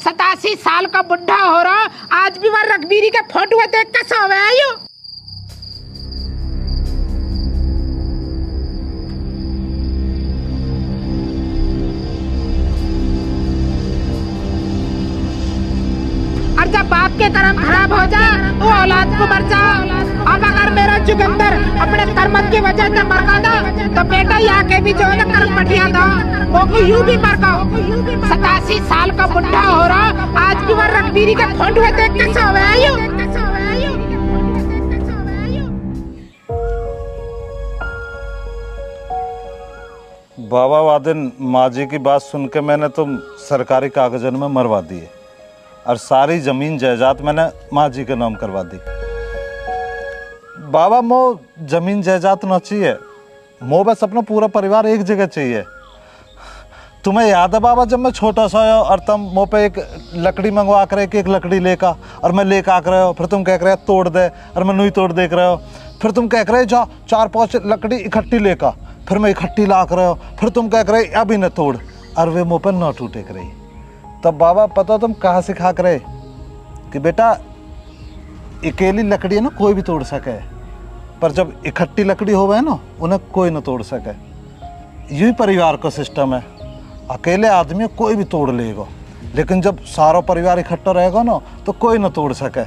87 साल का बुढ़ा हो रहा, आज भी वह रघबीरी के फोटो देख के सोवे आयु। और जब बाप के कर्म खराब हो जा वो औलाद को मर जा। अब अगर मेरा जुगंदर अपने कर्मन की वजह से मर गया तो बेटा यहाँ के भी जो है ना कर्म बढ़िया था, वो को यूं भी मर गया। 87 साल का बुढ़ा हो रहा, आज भी वह रघबीरी के फोटो देख के सोवे आयु। बाबा वादिन माँ जी की बात सुन के मैंने तो सरकारी कागजों में मरवा दिए और सारी जमीन जायदाद मैंने माँ जी के नाम करवा दी। बाबा मो जमीन जायदाद ना चाहिए, मो बस अपना पूरा परिवार एक जगह चाहिए। तुम्हें याद है बाबा, जब मैं छोटा सा आया और तुम मो पे एक लकड़ी मंगवा कर एक लकड़ी लेकर और मैं लेकर आ रहे हो, फिर तुम कह रहे हो तोड़ दे और मैं नहीं तोड़ देख रहे हो, फिर तुम कह रहे जा 4-5 लकड़ी इकट्ठी लेकर, फिर मैं इकट्ठी ला कर रहे हो, फिर तुम कह रहे अभी न तोड़, और वे मुँह पर न टूटे कर रही। तब बाबा पता तुम कहाँ सिखा कर रहे कि बेटा अकेली लकड़ी है ना कोई भी तोड़ सके, पर जब इकट्ठी लकड़ी हो गए ना उन्हें कोई ना तोड़ सके। यही परिवार का सिस्टम है, अकेले आदमी कोई भी तोड़ लेगा, लेकिन जब सारा परिवार इकट्ठा रहेगा ना तो कोई ना तोड़ सके।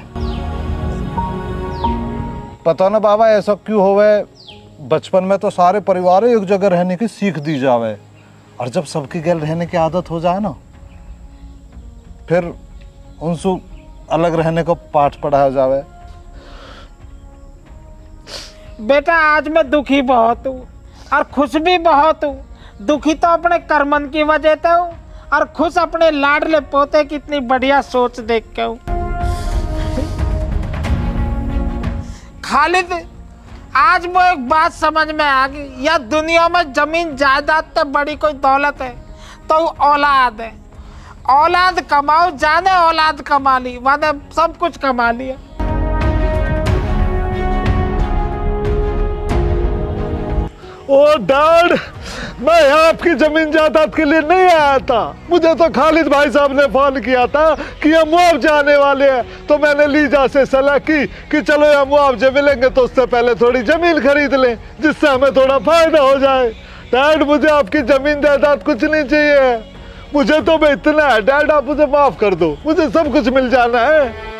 पता ना बाबा ऐसा क्यों होवे, बचपन में तो सारे परिवार एक जगह रहने की सीख दी जावे, और जब सबकी गैल रहने की आदत हो जाए ना, फिर उनसे अलग रहने को पाठ पढ़ाया जावे। बेटा आज मैं दुखी बहुत हूँ और खुश भी बहुत हूँ। दुखी तो अपने कर्मन की वजह से हूँ और खुश अपने लाडले पोते की इतनी बढ़िया सोच देख के हूँ। खालिद, आज वो एक बात समझ में आ गई, या दुनिया में जमीन जायदाद तो बड़ी कोई दौलत है तो औलाद है। औलाद कमाओ, जाने औलाद कमा ली, मैंने सब कुछ कमा लिया। ओ डैड, मैं यहाँ आपकी जमीन जायदाद के लिए नहीं आया था। मुझे तो खालिद भाई साहब ने फोन किया था कि ये मुआवजे आने वाले हैं, तो मैंने लीजा से सलाह की कि चलो ये मुआवजे मिलेंगे तो उससे पहले थोड़ी जमीन खरीद लें, जिससे हमें थोड़ा फायदा हो जाए। डैड, मुझे आपकी जमीन जायदाद कुछ नहीं चाहिए, मुझे तो मैं इतना है। डैड, आप मुझे माफ कर दो, मुझे सब कुछ मिल जाना है।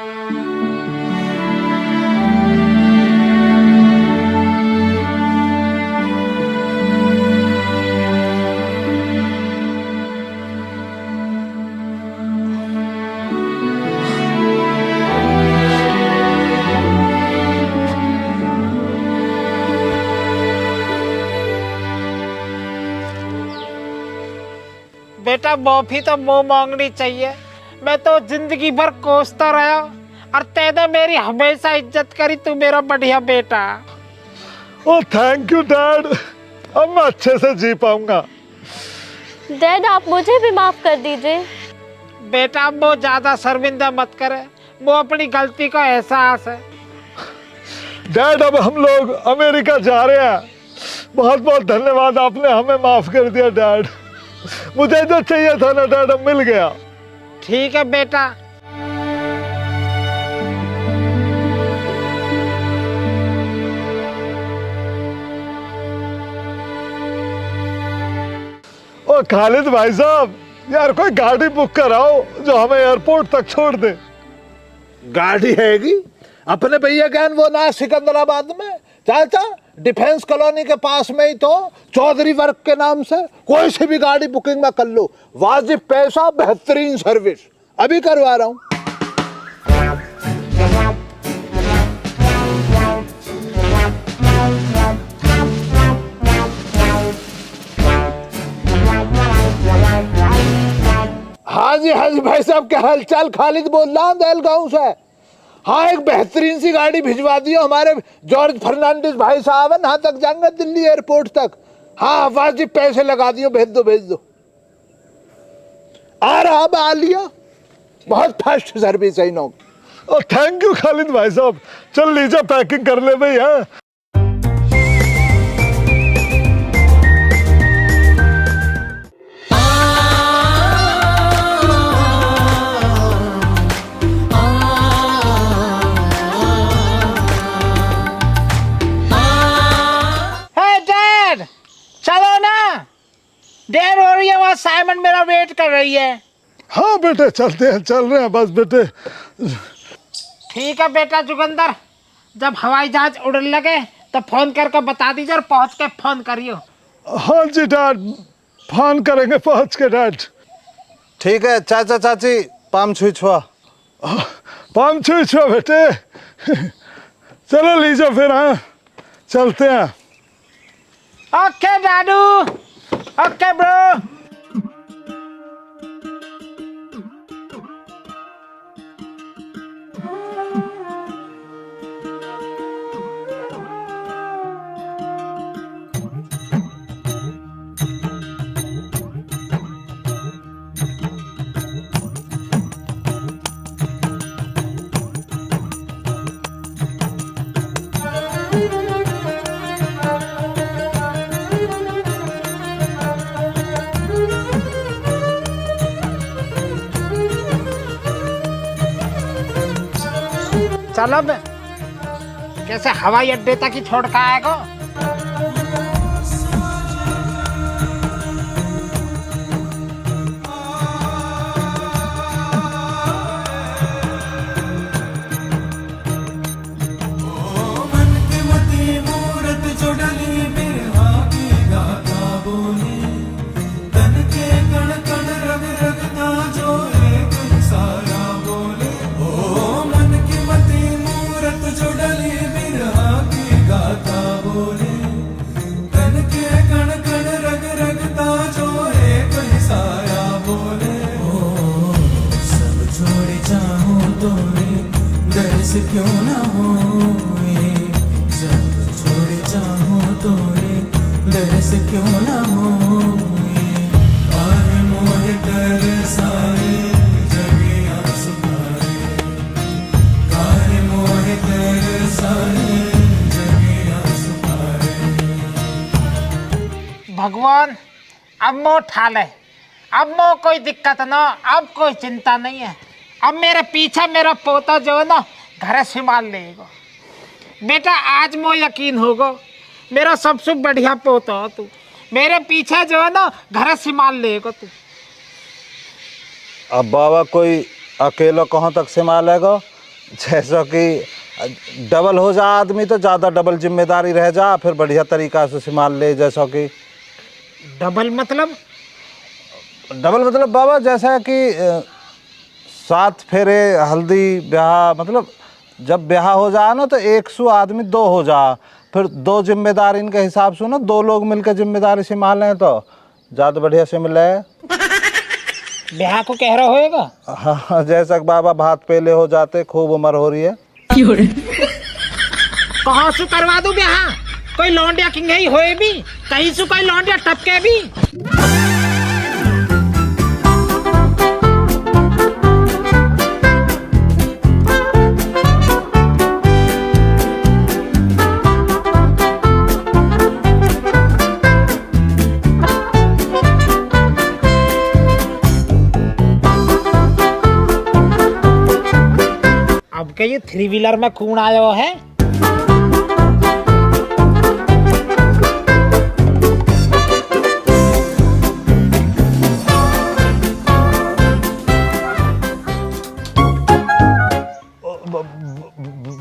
बेटा माफी तो मुंह मांगनी चाहिए। मैं तो जिंदगी भर कोसता रहा और तेने मेरी हमेशा इज्जत करी। तू मेरा बढ़िया बेटा। ओ थैंक यू डैड, अब मैं अच्छे से जी पाऊंगा। डैड आप मुझे भी माफ कर दीजिए। बेटा वो ज्यादा शर्मिंदा मत करे, वो अपनी गलती का एहसास है। डैड, अब हम लोग अमेरिका जा रहे हैं। बहुत बहुत धन्यवाद, आपने हमें माफ कर दिया डैड। मुझे जो चाहिए था ना डैड, अब मिल गया। ठीक है बेटा। ओ खालिद भाई साहब, यार कोई गाड़ी बुक कराओ जो हमें एयरपोर्ट तक छोड़ दे। गाड़ी हैगी अपने भैया ज्ञान, वो ना सिकंदराबाद में चाचा डिफेंस कॉलोनी के पास में ही तो चौधरी वर्क के नाम से कोई सी भी गाड़ी बुकिंग में कर लो, वाजिब पैसा, बेहतरीन सर्विस। अभी करवा रहा हूँ। हाँ जी भाई साहब, क्या हालचाल? खालिद बोल रहा हूँ दहलगांव से। हाँ, एक बेहतरीन सी गाड़ी भिजवा दियो, हमारे जॉर्ज फर्नांडिस भाई साहब है, यहाँ तक जाएंगे दिल्ली एयरपोर्ट तक। हाँ, वाजिब पैसे लगा दियो, भेज दो। आ रहा अब, आ लिया। बहुत फास्ट सर्विस है नो। ओ थैंक यू खालिद भाई साहब। चल लीजिए, पैकिंग कर ले भाई। हाँ चलो ना, देर हो रही है, वहाँ साइमन मेरा वेट कर रही है। हाँ बेटे, चलते हैं, चल रहे हैं बस बेटे। ठीक है बेटा जुगंदर, जब हवाई जहाज उड़ने लगे तो फोन करके बता दीजिए और पहुँच के फोन करियो। हाँ जी डैड, फोन करेंगे पहुँच के डैड। ठीक है चाचा चाची, पाम छुई छुआ। पाम छुई छुआ बेटे। चलो लीजिए फिर। हाँ चलते हैं। ओके दादू, ओके ब्रो। चलो बे, कैसे हवाई अड्डे तक ही छोड़ के आएगा। न होए, जब छोड़ जाऊं तोरे दर्स क्यों न होए, काहे मोहे तरसाए जगे आंसू खाए, काहे मोहे तरसाए जगे आंसू खाए। भगवान अब मो ठा ले, अब मो कोई दिक्कत ना, अब कोई चिंता नहीं है। अब मेरे पीछे मेरा पोता जो है ना घर संभाल लेगा। बेटा आज मो यकीन होगा, मेरा सबसे बढ़िया पोता हो तू, मेरे पीछे जो है ना घर संभाल लेगा तू। अब बाबा कोई अकेला कहाँ तक संभालेगा, जैसा कि डबल हो जा आदमी तो ज़्यादा डबल जिम्मेदारी रह जा, फिर बढ़िया तरीका से संभाल ले। जैसा कि डबल मतलब बाबा जैसा कि 7 फेरे हल्दी ब्याह, मतलब जब ब्याह हो जाए ना तो 100 आदमी 2 हो जा, फिर 2 जिम्मेदारी इनके हिसाब से ना 2 लोग मिलकर जिम्मेदारी संभालें तो ज़्यादा बढ़िया से मिले। ब्याह को कह रहा होएगा? हाँ जैसा कि बाबा भात पेले हो जाते, खूब उम्र हो रही है। कहाँ से करवा दूं ब्याह? कोई लौंडिया किंग ही होए भी, कहीं से कोई लौंडिया टपके भी। अब के ये 3 व्हीलर में कौन आया है?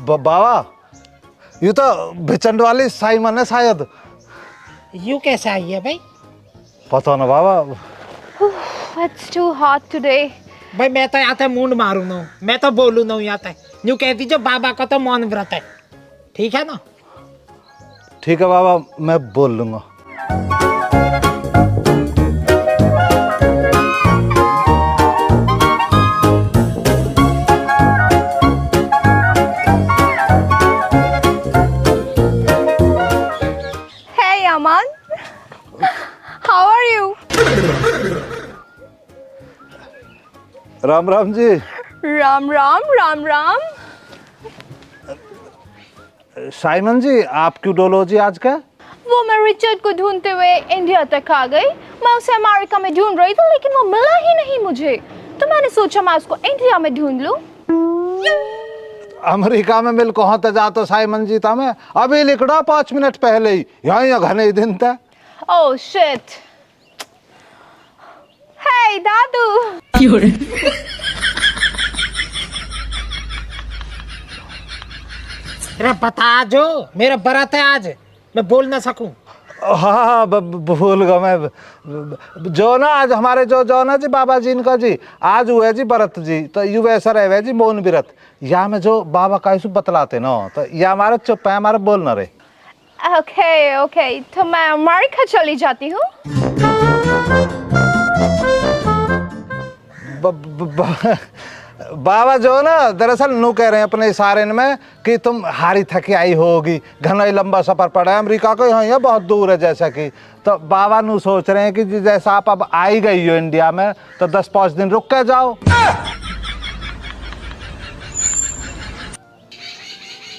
बाबा ये तो भिचंड वाली साइमन है शायद। यू कैसे आई है भाई? पता ना बाबा। It's too hot today. भाई मैं तो यहाँ मुंड मारू ना, मैं तो बोलू ना यहाँ तक। यूँ कहती जो बाबा का तो मौन व्रत है, ठीक है ना? ठीक है बाबा, मैं बोल लूँगा। Hey Aman, how are you? Ram Ram ji. Ram Ram Ram Ram. Simon ji आप क्यों डोलो जी आज का? वो मैं रिचर्ड को ढूंढते हुए इंडिया तक आ गई। मैं उसे अमेरिका में ढूंढ रही थी लेकिन वो मिला ही नहीं मुझे, तो मैंने सोचा मैं उसको इंडिया में ढूंढ लूं। अमेरिका में मिल कहाँ तक जातो साइमन जी? था मैं अभी लिखड़ा 5 मिनट पहले ही, यहाँ घने दिन था। Oh shit. हे दादू। अरे बता जो, मेरा बरात है आज, मैं बोल ना सकूं। हाँ भूल गया मैं। जो ना आज हमारे जो ना जी बाबा जी इनका जी आज हुए जी व्रत जी, तो यू ऐसा रहे जी मौन व्रत। या में जो बाबा का बतलाते ना, तो या हमारा चुप है, हमारा बोल ना रहे। ओके ओके, तो मैं अमेरिका चली जाती हूँ। बाबा जो ना दरअसल नू कह रहे हैं अपने इशारे में कि तुम हारी थकी आई होगी, घना ही लंबा सफर पड़ा है अमेरिका को, यहाँ बहुत दूर है जैसा कि। तो बाबा नू सोच रहे हैं कि जैसा आप अब आई गई हो इंडिया में तो 10-5 दिन रुक के जाओ।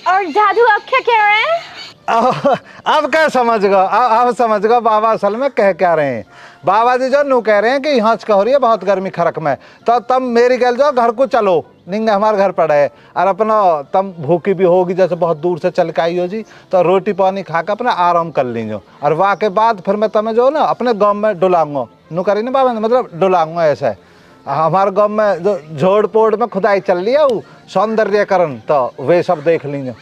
और दादू आप क्या कह रहे हैं? अब क्या समझ गया? अब समझ गया बाबा असल में कह क्या रहे हैं। बाबा जी जो नू कह रहे हैं कि यहाँ हो रही है बहुत गर्मी खरक में, तो तब मेरी कह जाओ घर को चलो, निंगे हमारे घर पड़ा है, और अपना तम भूखी भी होगी जैसे बहुत दूर से चल के आई हो जी, तो रोटी पानी खा के अपना आराम कर लीजिए। और वहाँ के बाद फिर मैं तुम्हें जो ना अपने गाँव में डुलाऊंगा। नू करी ना बाबा, मतलब डुलाऊंगा। ऐसा है हमारे गाँव में जो झोड़ पोड़ में खुदाई चल रही है वो सौंदर्यकरण, तो वे सब देख लीजिए।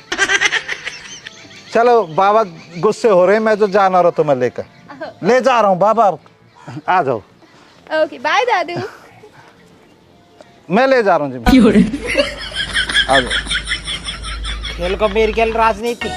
चलो बाबा गुस्से हो रहे हैं, मैं जो जाना रहा तुम्हें लेकर ले जा रहा हूँ। बाबा आ जाओ। ओके बाय दादू। मैं ले जा रहा हूँ जी। आ जाओ। खेल को मेरी खेल राजनीति।